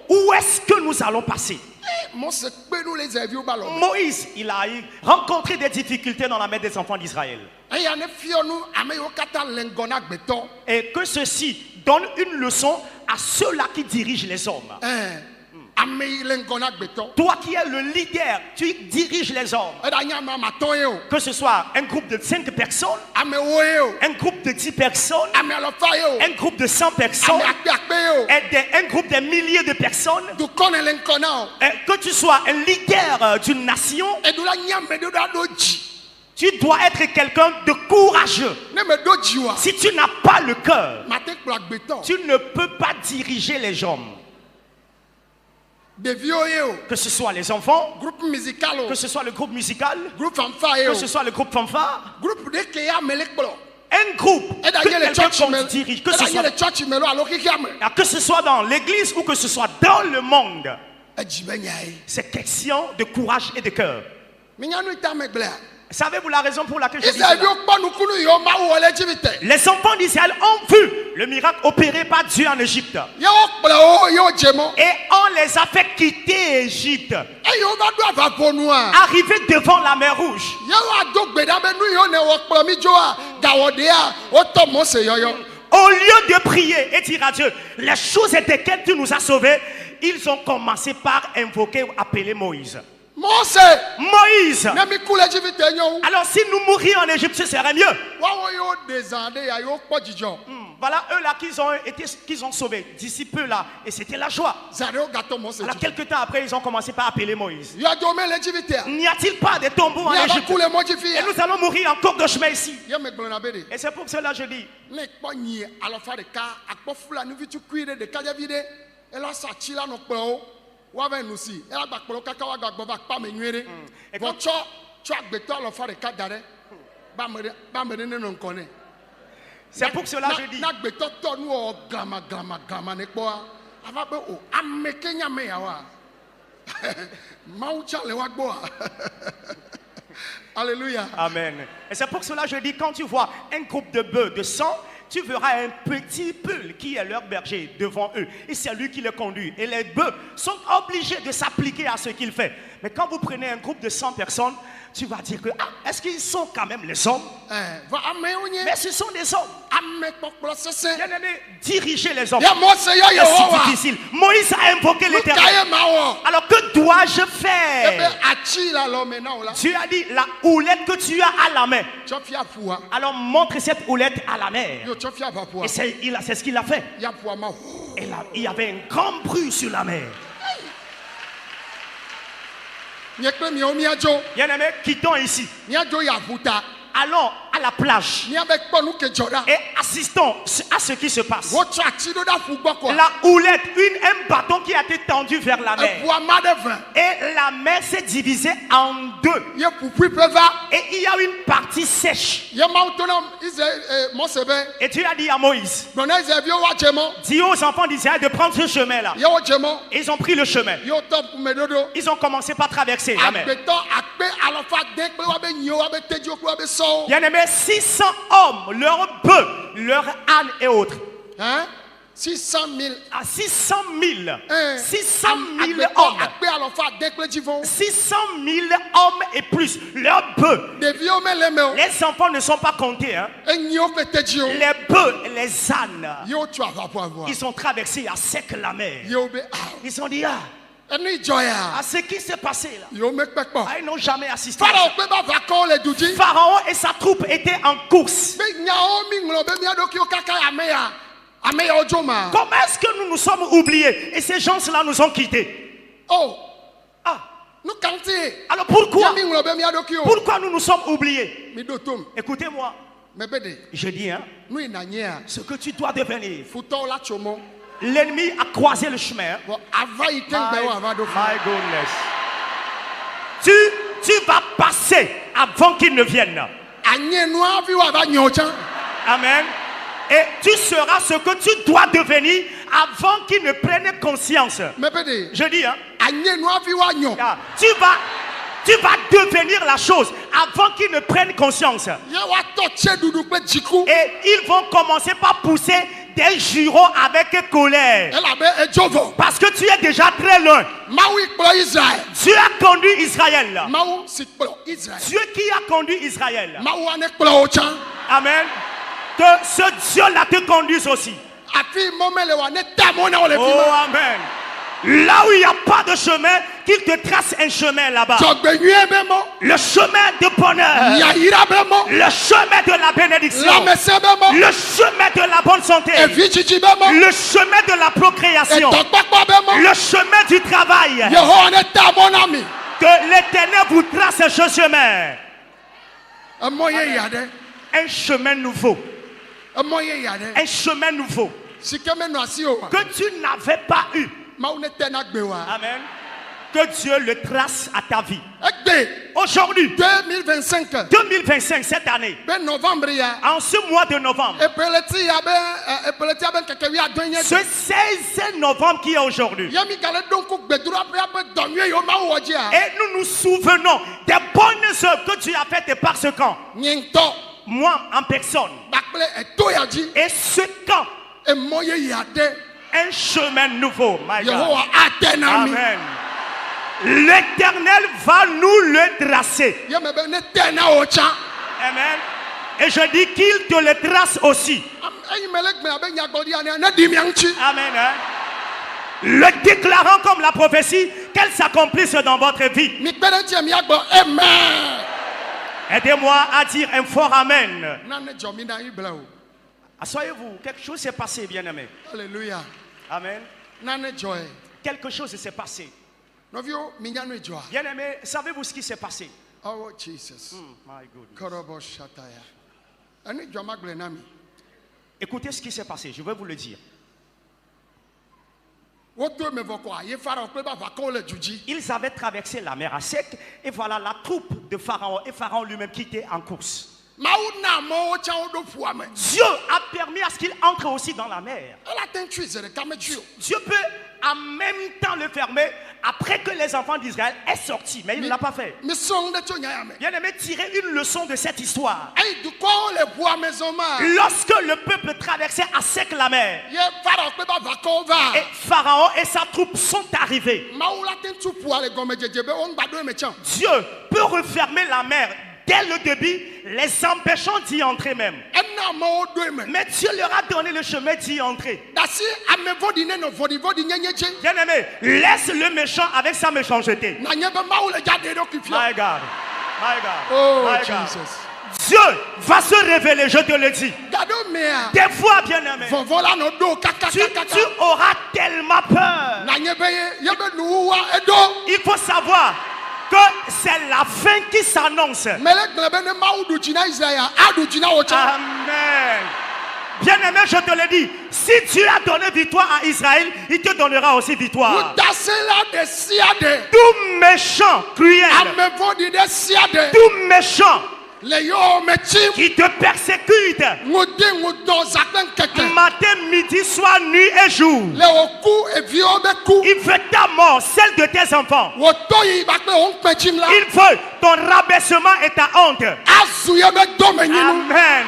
où est-ce que nous allons passer? Moïse, il a rencontré des difficultés dans la mer des enfants d'Israël. Et que ceci donne une leçon à ceux-là qui dirigent les hommes. Toi qui es le leader, tu diriges les hommes. Que ce soit un groupe de 5 personnes, un groupe de 10 personnes, un groupe de 100 personnes, un groupe de milliers de personnes. Que tu sois un leader d'une nation, tu dois être quelqu'un de courageux. Si tu n'as pas le cœur, tu ne peux pas diriger les hommes. Que ce soit les enfants, que ce soit le groupe musical, que ce soit le groupe fanfare, un groupe que quelqu'un dirige, que ce soit dans l'église ou que ce soit dans le monde, c'est question de courage et de cœur. Savez-vous la raison pour laquelle je dis cela? Les enfants d'Israël ont vu le miracle opéré par Dieu en Égypte. Et on les a fait quitter Égypte. Arriver devant la mer Rouge. Au lieu de prier et dire à Dieu les choses desquelles tu nous as sauvés, ils ont commencé par invoquer ou appeler Moïse. Moïse. Alors si nous mourions en Égypte, ce serait mieux. Voilà eux là qu'ils ont sauvés d'ici peu là, et c'était la joie. Alors quelques temps après, ils ont commencé par appeler Moïse. N'y a-t-il pas de tombeaux en Égypte? Et nous allons mourir encore de chemin ici. Et c'est pour cela que je dis. C'est pour cela que je dis.
Alléluia.
Amen. Et c'est pour cela que je dis, quand tu vois un groupe de bœufs de 100, tu verras un petit peul qui est leur berger devant eux. Et c'est lui qui les conduit. Et les bœufs sont obligés de s'appliquer à ce qu'il fait. Mais quand vous prenez un groupe de 100 personnes, tu vas dire que, est-ce qu'ils sont quand même les hommes? Mais ce sont des hommes. Bien-aimé, diriger les hommes, c'est si difficile. Moïse a invoqué l'Éternel. Alors que dois-je faire? Tu as dit la houlette que tu as à la main. Alors montre cette houlette à la mer. Et c'est ce qu'il a fait. Et là, il y avait un grand bruit sur la mer. Bien-aimé, quittons ici. Allons à la plage et assistons à ce qui se passe. La houlette, un bâton qui a été tendu vers la mer. Et la mer s'est divisée en deux. Et il y a une partie sèche. Et tu as dit à Moïse, dis aux enfants d'Israël de prendre ce chemin-là. Ils ont pris le chemin. Ils ont commencé par traverser la mer. Bien-aimé, 600 hommes, leurs bœufs, leurs ânes et autres.
600 000.
À 600 000. 600 000 hommes. 600 000 hommes et plus. Leurs bœufs. Les enfants ne sont pas comptés. Hein. Les bœufs, les ânes. Ils ont traversé à sec la mer. Ils ont dit, à ce qui s'est passé là, ils n'ont jamais assisté. Pharaon et sa troupe étaient en course. Comment est-ce que nous nous sommes oubliés et ces gens-là nous ont quittés? Alors pourquoi nous nous sommes oubliés? Écoutez-moi. Je dis, ce que tu dois devenir. L'ennemi a croisé le chemin. My goodness. Tu vas passer avant qu'il ne vienne. Amen. Et tu seras ce que tu dois devenir avant qu'ils ne prennent conscience. Je dis, hein, tu vas devenir la chose avant qu'ils ne prennent conscience. Et ils vont commencer par pousser des jurons avec colère. Parce que tu es déjà très loin. Dieu a conduit Israël. Dieu qui a conduit Israël. Amen. Que ce Dieu-là te conduise aussi. Oh, amen. Là où il n'y a pas de chemin, qu'il te trace un chemin là-bas. Le chemin de bonheur. Le chemin de la bénédiction. Le chemin de la bonne santé. Le chemin de la procréation. Le chemin du travail. Que l'Éternel vous trace ce chemin. Un chemin nouveau. Un chemin nouveau. Que tu n'avais pas eu. Amen. Que Dieu le trace à ta vie. Aujourd'hui, 2025, cette année, en ce mois de novembre, ce 16 novembre qui est aujourd'hui, et nous nous souvenons des bonnes œuvres que tu as faites par ce camp. Moi en personne. Et ce camp, un chemin nouveau. My God. Amen. L'Éternel va nous le tracer. Amen. Et je dis qu'il te le trace aussi. Amen. Le déclarant comme la prophétie, qu'elle s'accomplisse dans votre vie. Aidez-moi à dire un fort Amen. Asseyez-vous, quelque chose s'est passé, bien-aimé.
Alléluia.
Amen. Quelque chose s'est passé. Bien-aimé, savez-vous ce qui s'est passé?
Oh, Jesus.
My goodness. Écoutez ce qui s'est passé, je vais vous le dire. Ils avaient traversé la mer à sec et voilà la troupe de Pharaon et Pharaon lui-même qui était en course. Dieu a permis à ce qu'il entre aussi dans la mer. Dieu peut en même temps le fermer après que les enfants d'Israël aient sorti, mais il ne l'a pas fait. Bien aimé, tirer une leçon de cette histoire. Lorsque le peuple traversait à sec la mer, et Pharaon et sa troupe sont arrivés, Dieu peut refermer la mer dès le début, les empêchant d'y entrer même. Mais Dieu leur a donné le chemin d'y entrer. Bien aimé, laisse le méchant avec sa méchanceté. My God. My God.
Oh,
My God.
Jesus.
Dieu va se révéler, je te le dis. Des fois, bien aimé, tu auras tellement peur. Il faut savoir que c'est la fin qui s'annonce. Amen. Bien aimé, je te le dis, si Dieu a donné victoire à Israël, il te donnera aussi victoire. Tout méchant, cruel, tout méchant qui te persécute matin, midi, soir, nuit et jour, il veut ta mort, celle de tes enfants. Il veut ton rabaissement et ta honte. Amen.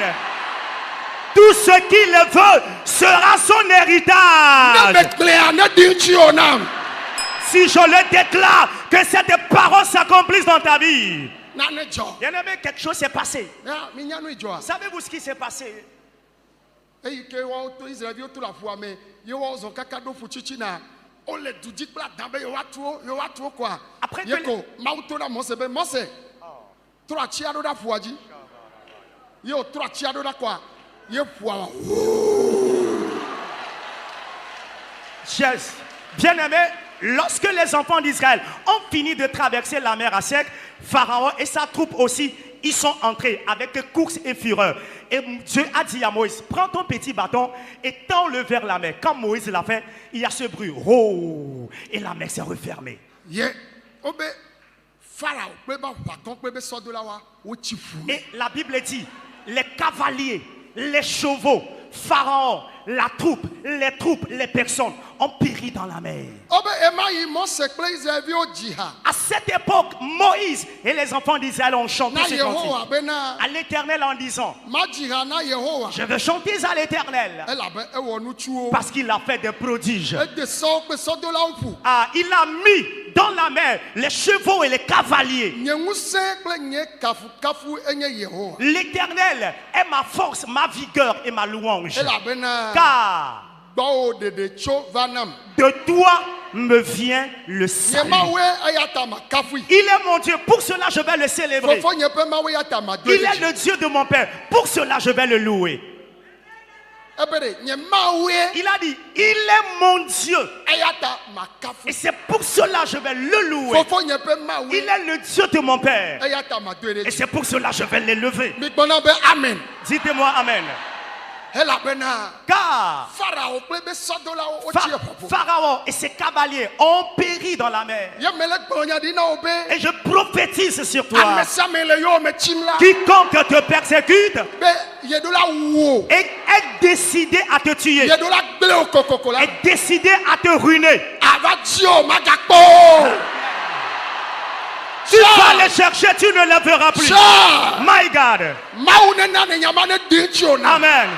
Tout ce qu'il veut sera son héritage. Si je le déclare, que cette parole s'accomplisse dans ta vie. Bien aimé, quelque chose s'est passé. Savez-vous ce qui s'est passé? Après que bien aimé, lorsque les enfants d'Israël ont fini de traverser la mer à sec, Pharaon et sa troupe aussi, ils sont entrés avec course et fureur. Et Dieu a dit à Moïse, prends ton petit bâton et tends-le vers la mer. Quand Moïse l'a fait, il y a ce bruit. Oh, et la mer s'est refermée. Et la Bible dit, les cavaliers, les chevaux Pharaon, la troupe, les troupes, les personnes ont péri dans la mer. À cette époque, Moïse et les enfants d'Israël ont chanté ce cantique à l'Éternel en disant: je veux chanter à l'Éternel parce qu'il a fait des prodiges. Ah, il a mis dans la mer les chevaux et les cavaliers. L'Éternel est ma force, ma vigueur et ma louange. Car de toi me vient le salut. Il est mon Dieu, pour cela je vais le célébrer. Il est le Dieu de mon Père, pour cela je vais le louer. Il a dit, il est mon Dieu. Et c'est pour cela je vais le louer. Il est le Dieu de mon Père. Et c'est pour cela je vais l'élever. Dites-moi Amen. Car Pharaon et ses cavaliers ont péri dans la mer. Et je prophétise sur toi, quiconque te persécute est décidé à te tuer, est décidé à te ruiner. Tu vas les chercher, tu ne les verras plus. My God. Amen.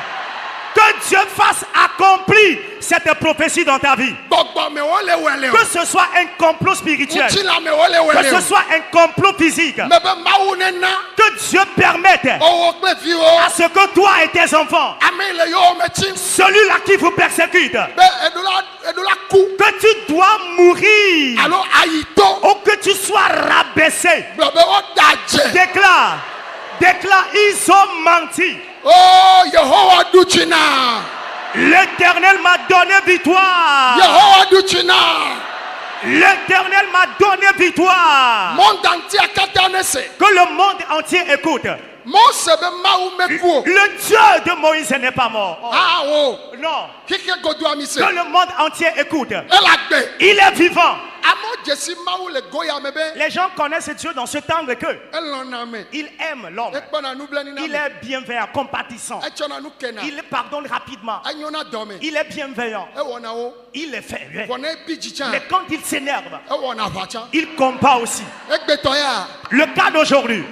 Que Dieu fasse accomplir cette prophétie dans ta vie. Que ce soit un complot spirituel, que ce soit un complot physique, que Dieu permette à ce que toi et tes enfants, celui-là qui vous persécute, que tu dois mourir ou que tu sois rabaissé. Déclare, ils ont menti.
Oh, Yehovah Duchina.
L'Éternel m'a donné victoire.
Yehovah Duchina.
L'Éternel m'a donné victoire. Que le monde entier écoute. Le Dieu de Moïse n'est pas mort. Oh. Non. Que le monde entier écoute. Il est vivant. Les gens connaissent Dieu dans ce temps que il aime l'homme. Il est bienveillant, compatissant. Il pardonne rapidement. Il est bienveillant. Il est fait. Mais quand il s'énerve, il combat aussi. Le cas d'aujourd'hui.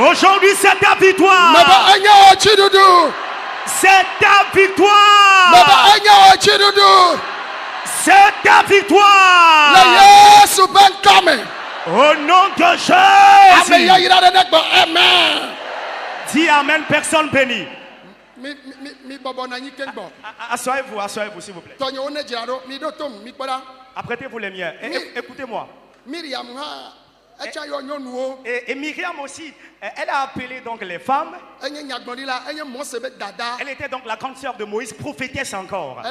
Aujourd'hui, c'est ta victoire. C'est ta victoire. C'est ta victoire. Au nom de Jésus. Dis Amen, personne bénie. Asseyez-vous s'il vous plaît. Apprêtez-vous les miens. Écoutez-moi. Et Myriam aussi, elle a appelé donc les femmes. Elle était donc la grande sœur de Moïse, prophétesse encore.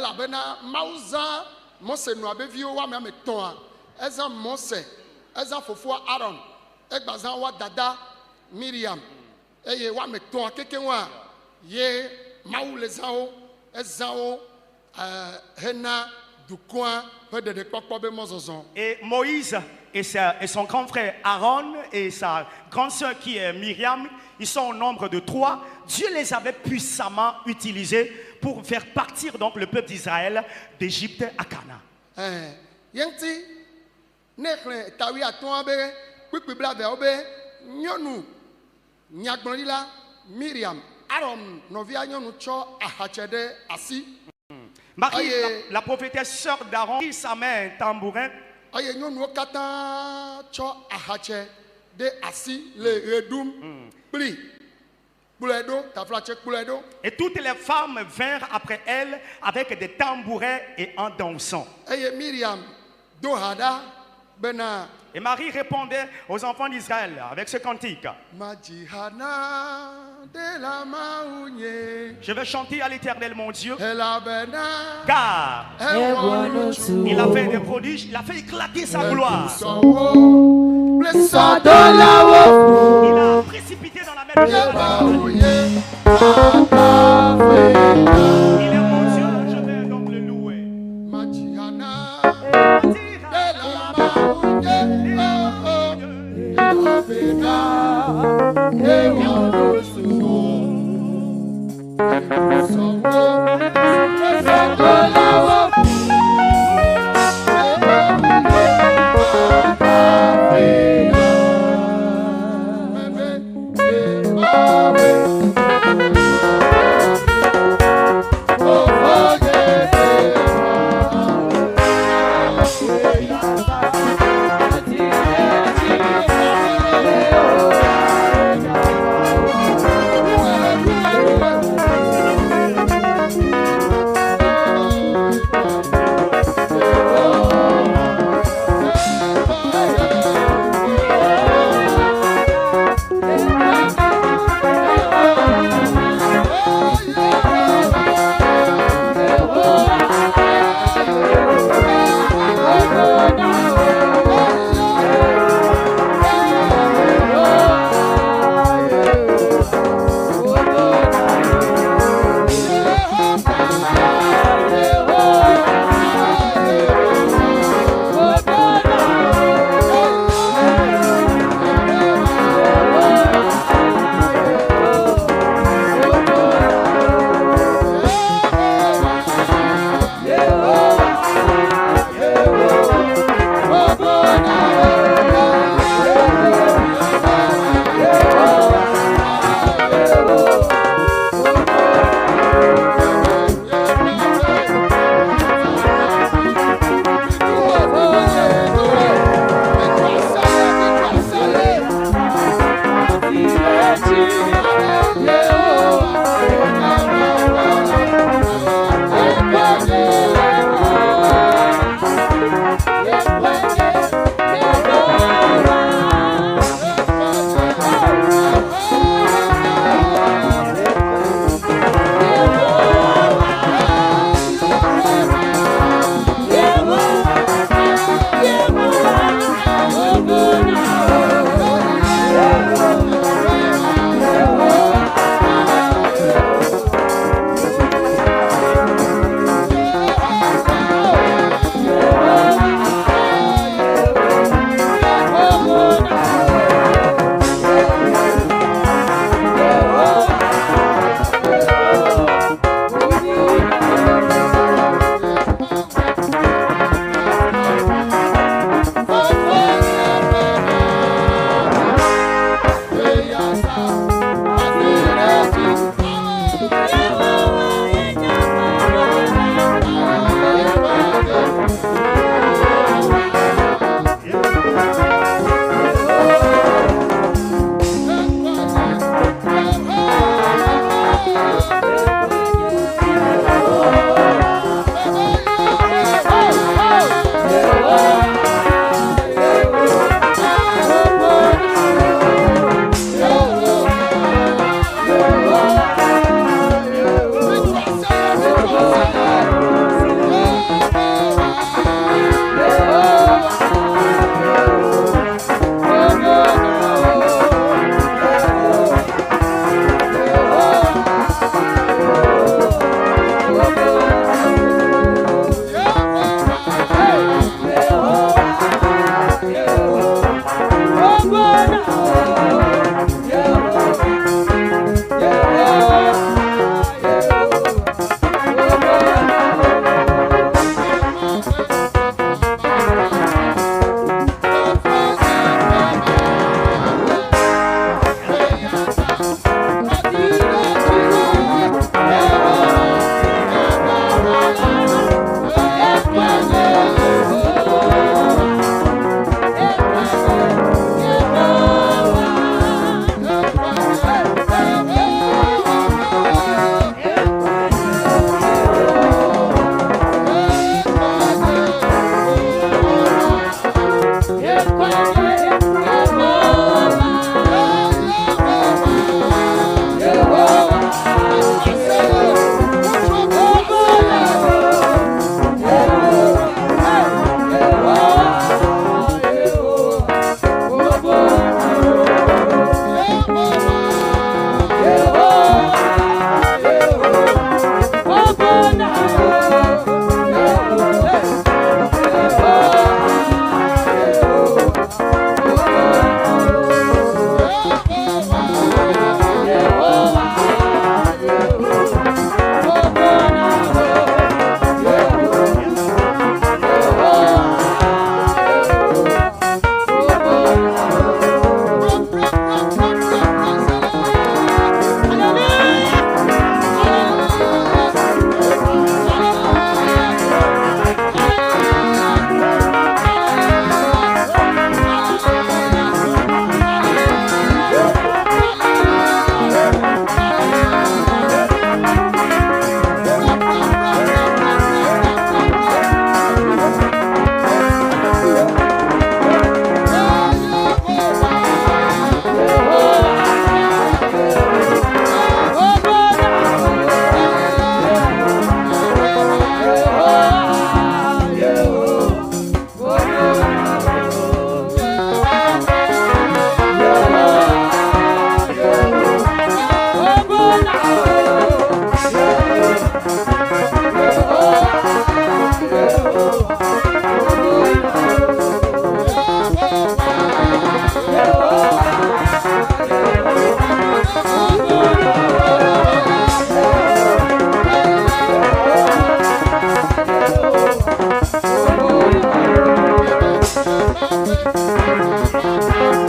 Et Moïse et son grand frère Aaron et sa grande sœur qui est Myriam, ils sont au nombre de 3. Dieu les avait puissamment utilisés pour faire partir donc le peuple d'Israël d'Égypte à Canaan. Marie, la prophétesse sœur d'Aaron, qui sa main un tambourin. Et toutes les femmes vinrent après elle avec des tambourins et en dansant. Et Marie répondait aux enfants d'Israël avec ce cantique. Je vais chanter à l'Éternel mon Dieu, car il a fait des prodiges, il a fait éclater sa gloire. Il a précipité dans la mer. Il est mon Dieu, je vais donc le louer.
Hey, hey, hey,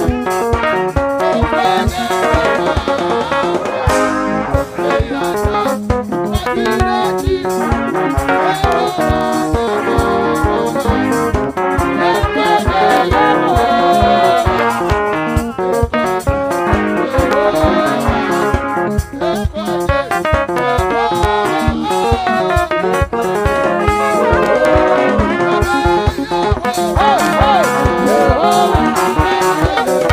hey.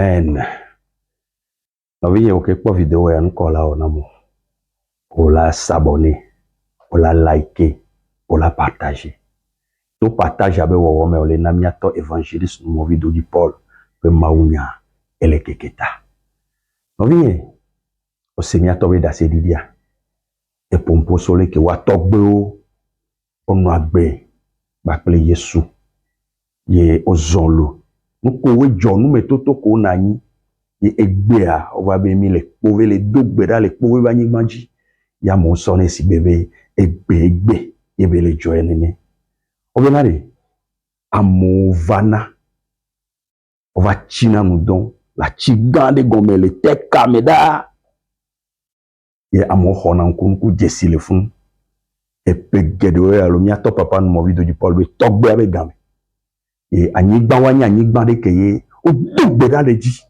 Amen. Noviye oke kwa vidéo ya nkola onamo. Ola s'abonner, ola liker, ola partager. To partage abe wawome ole namiato évangéliste no vidéo du Paul pe maunya ele keketa. Noviye osemiato be da sedidia. E pompo sole ke watokbe o ono agbe bakle Yesu ye ozonlo. Nuko we jonu metoto ko nani ye egbea ova be mi le pove le dogbera le pove ba nyigmanji ya mo sone si bebe egbe ye be le joye nene obenare amovana ova china nudon la chigande gome le teka meda ye amo hona nkunku jesi le fun epegedo ya lo miato papa no mo video du Paul be togbe abe game e anyigba wanya anyigba de keye o dogbera le ji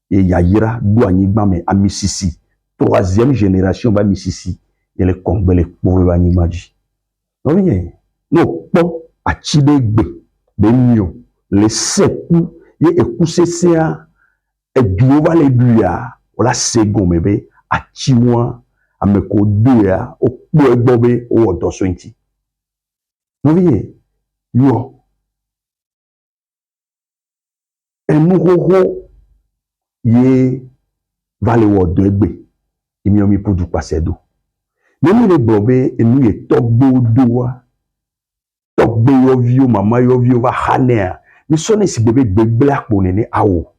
et Yayira doit me à Mississi. Troisième génération va Mississi. Et les Congolais, les pauvres, va Nimaji. Non, bien. Non, bon, à Chidegbe, Benio, les secours, et écousser ça, et duova les buya, ou la seconde, bébé, à Chiwa, à Meko Douya, au Bobé, au Otoswinti. Non, bien. Yo. Et nous, ye vale wo degbe imi omi pudu pasedo nemi le bobe enu ye togbo doa togbe yo vio mama yo vio va hanea mi sone si bebe gbegble akpo nene awo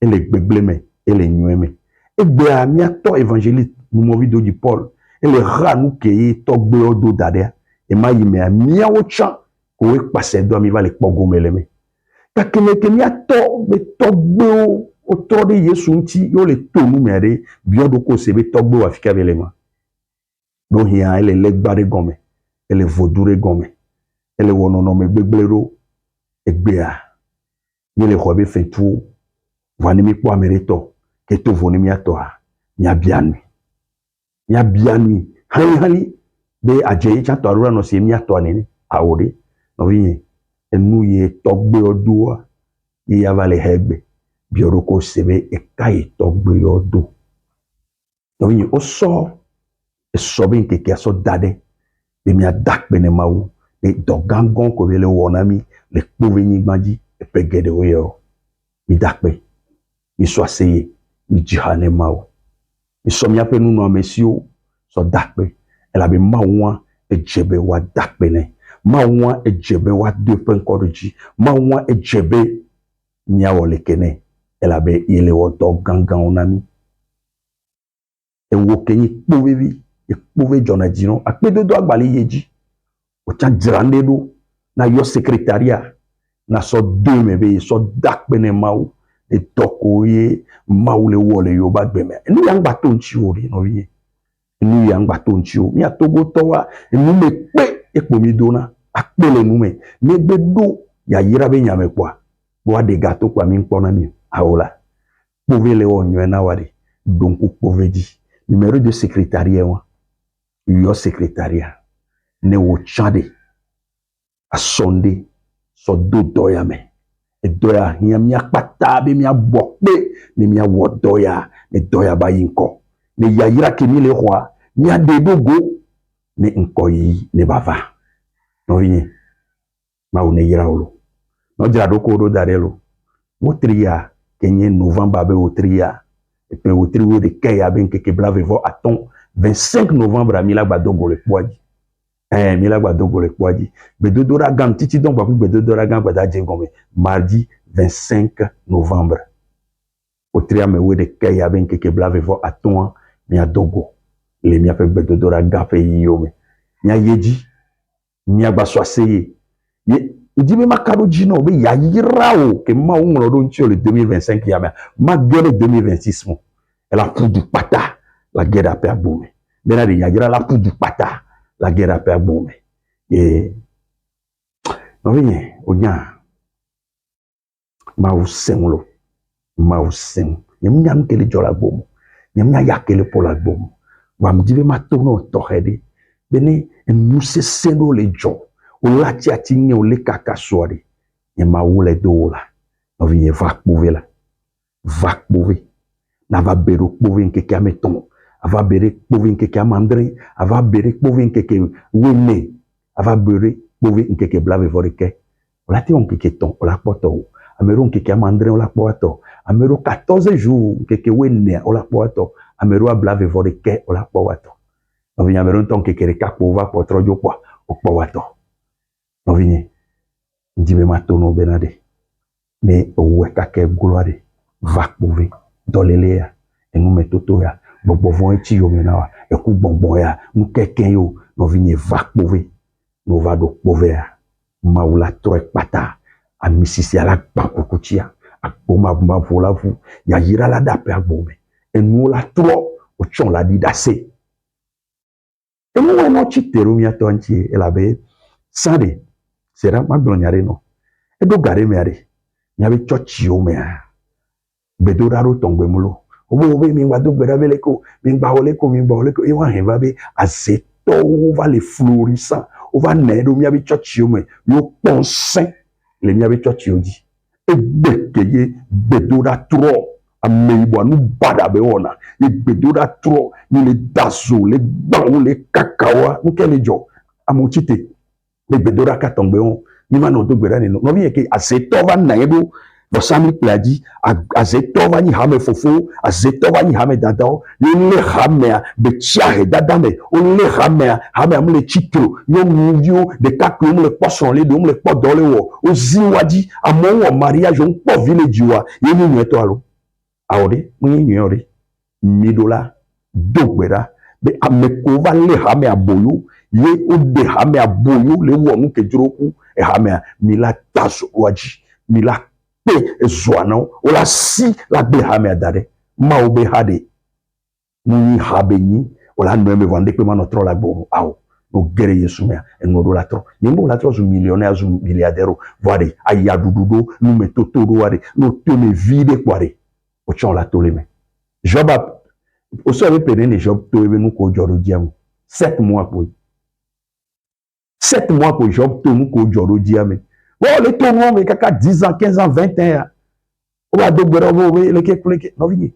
ele gbegble me ele nyueme egbe a mi ato évangéliste mu mo video du Paul ele ra nu ke togbe odo dade e ma yime a mi awo chan ko e pasedo mi vale pogo meleme kakene ke mi ato be togbe autour de Yesu nti yo le tomu mere biodo ko sebe togbo afika belema do hia ele legbare gome ele vodure gome ele wonono me gbeglero egbea ni le khobe fetu vani mi kwa mereto ke to voni mi atoa nya bianui hani be aje cha to arura no se mi atoa nene awore no vie enu ye togbe odua ye avale hegbe bioroko sebe ekai togbe yodo novi oso esobe nkeke aso dade be mi adak bene mawu e dogangon ko bele wonami le pove nyigmaji e pegede oyo mi dakpe mi so aseye mi jihane mawu mi so mi ape nunu amesio so dakpe ela be mawwa e jebe wa dakpe ne mawwa e jebe wa depe nkoroji mawwa e jebe nyawo lekene ela be yele woto gangan onami e wokenyi kpovevi e kpove jona dino akpedo do agbali yeji o cha drande do na yo secrétariat na so demebe so dakpene mawu e toko ye mawu le wole yo bagbeme enu yang baton chi ori no vie enu yang baton chi o mi atogo towa enu me pe ekpomi dona akpele nu me gbedo ya yira be nyame kwa bo de gato kwa mi nkpona mi aola pove le onyo na wari donc pove di numéro de secrétariat wa yo secrétariat ne wo chade a sonde so do doya me e doya hia mi akpata be mi abokpe ne mi awo doya ne doya ba yinko ne yayira ke mi le roi mi adedogo ne nkoyi ne bava no vie ma o ne yira olo no jira do ko do darelo wotria kenye novembre abe wotria et puis wotria de kaya ben keke blave vo aton 25 novembre a milagba dogo le poadi milagba dogo le poadi bedodora gam titi donc ba bedodora gam ba da jengome mardi 25 novembre wotria me we de kaya ben keke blave vo aton mi adogo le mi ape bedodora gafe yome nya yeji mi agba so aseye ye Dibe makaro jino be ya yirao ke ma unglo don le 2025 ya ma guerre 2026 mo elle a pour du pata la guerre a pe abome bena de ya yira la pour du pata la guerre a pe abome et no vie onya ma usenlo nyam kele jola bomo nyam ya kele pola bomo wa mdibe matono tohede bene enuse sendo le jo o lati atinye o le kaka soare e ma wule do la no vie va va kpove na va bero kpove nkeke ameton ava bere kpove nkeke amandre ava bere kpove nkeke wene ava bere kpove nkeke blave voreke ola ti nkeke ton ola poto amero nkeke amandre ola poto amero 14 jours nkeke wene ola poto amero blave voreke ola poto no vinya amero ton nkeke reka kpova potro jo kwa okpo no vinye ndibe matono benade mais owe kake gloire va kpove dolelea enu metoto ya bogbovon eti yo menawa eku bonbon ya nkeke yo no vinye va kpove no va do kpove ya maula troe pata amisisi ala pakukutia akpoma buma vola vu ya yira la dape agbome enu la tro o chon la didase enu no chitero mi atonchi elabe sade sera maglonyare no edo gare meare nyabe chochi o mea bedoraro tongbe mulo obo mi ngba do gbera beleko mi ngba oleko e wa hen va be azeto va le florissant o va nedo mi abi chochi o me yo ponsin le mi abi chochi o di egbekeye bedora tro ameibo anu bada be ona bedora tro ni le dazo le gbawo le kakawa nkele jo amochite le bedora katongbe on ni ma no do gbera ni no vi e ke azeto va nedo Bosami pladi azetova ni hame fofo azetova ni hame dadao yole hame be chiahe dadame ole hame amule chitro yo muvio de kakwe mule poson le do mule podole wo oziwaji amon mariage on po village wa yeni nyeto alo awore munyi nyori $1000 dogbera be amekova le hame aboyo ye ode hame aboyo le wo nu kejroku e hame mila taso waji mila Zoano, ola si la be hame adare, ma obe hade, muni habeni, ola noeme vande que manotro la bo, ao, no gere yesumea, en no la tro, nimbo la tro, millionnaire, milliardaire, voire, ayadududo, nous mettons tout voire, nous tenons vide, voire, au chon la toleme. Job a, au sol pédé, Job, to nous ko joro diam, 7 mois pour 7 mois pour Job, to nous ko joro diam. Bon, les tournois, mais kaka 10 ans, 15 ans, 20 ans. On va dogbera, le ke, non, vini.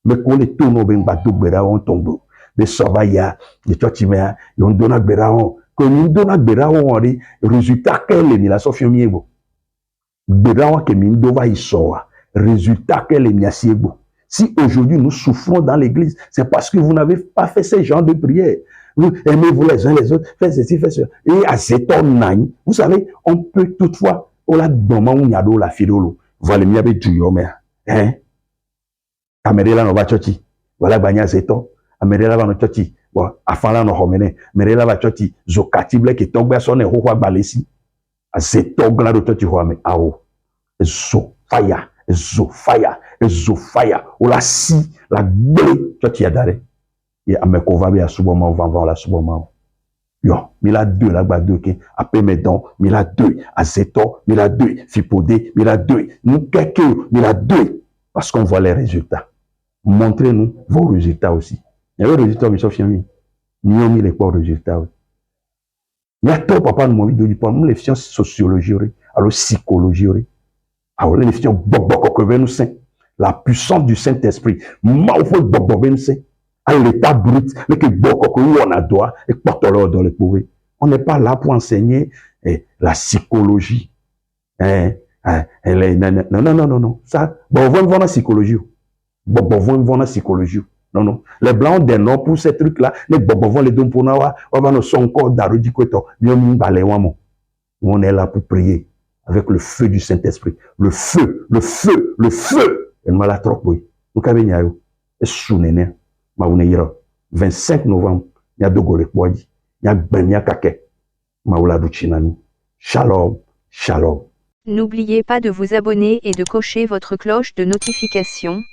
Mais quand les tournois, ben, va dogbera, on tombe. Mais ça va, ya, les tchotchimea, yon donna gbera, on, comme yon donna gbera, on, résultat, quel est, la sofia miego. Gbera, on, que min dova isoa. Résultat, quel est, miasiego. Si aujourd'hui nous souffrons dans l'église, c'est parce que vous n'avez pas fait ce genre de prière. Vous aimez-vous les uns les autres, faites ceci, faites cela. Et à cet homme, vous savez, on peut toutefois, on a donné un yado la fidolo. Voilà, il y avait du yome. Hein? Amélie la nova chochi. Voilà, banya zeto. Amélie la va chochi. Bon, afin la no homene. Amélie la va chochi. Zokati ble qui tombe son et hoa balesi. A zeto glado chochi hoame. Ao. Zo fire. Zo fire. Zo fire. O la si. La ble chochi adare. Et à mes convaincs à souboma on va voir la souboma yo mila 2 la gba 2 ke après mes dons mila 2 à zeto mila 2 fipodé mila 2 nous quelques mila 2 parce qu'on voit les résultats montrez-nous vos résultats aussi il y a des résultats mais sauf yami ni on les pas résultats il y a tout papa nous vidéo du nous les sciences sociologie alors psychologie alors les sciences la puissance du Saint-Esprit mal faut à l'état brut, mais que beaucoup on a droit et porte dans les pauvres. On n'est pas là pour enseigner la psychologie. Non. Ça, bon, on va voir la psychologie. Bon, on va voir la psychologie. Non. Les blancs ont des noms pour ces trucs-là. Les bobos vont les donner pour nous. On va nous son corps d'arrodi quoi. On est là pour prier avec le feu du Saint-Esprit. Le feu. Et nous la trop oui. Nous avons eu et sounéné. 25 novembre, il y a deux golek boy, il y a ben kake. Maoula duchinani. Shalom, shalom.
N'oubliez pas de vous abonner et de cocher votre cloche de notification.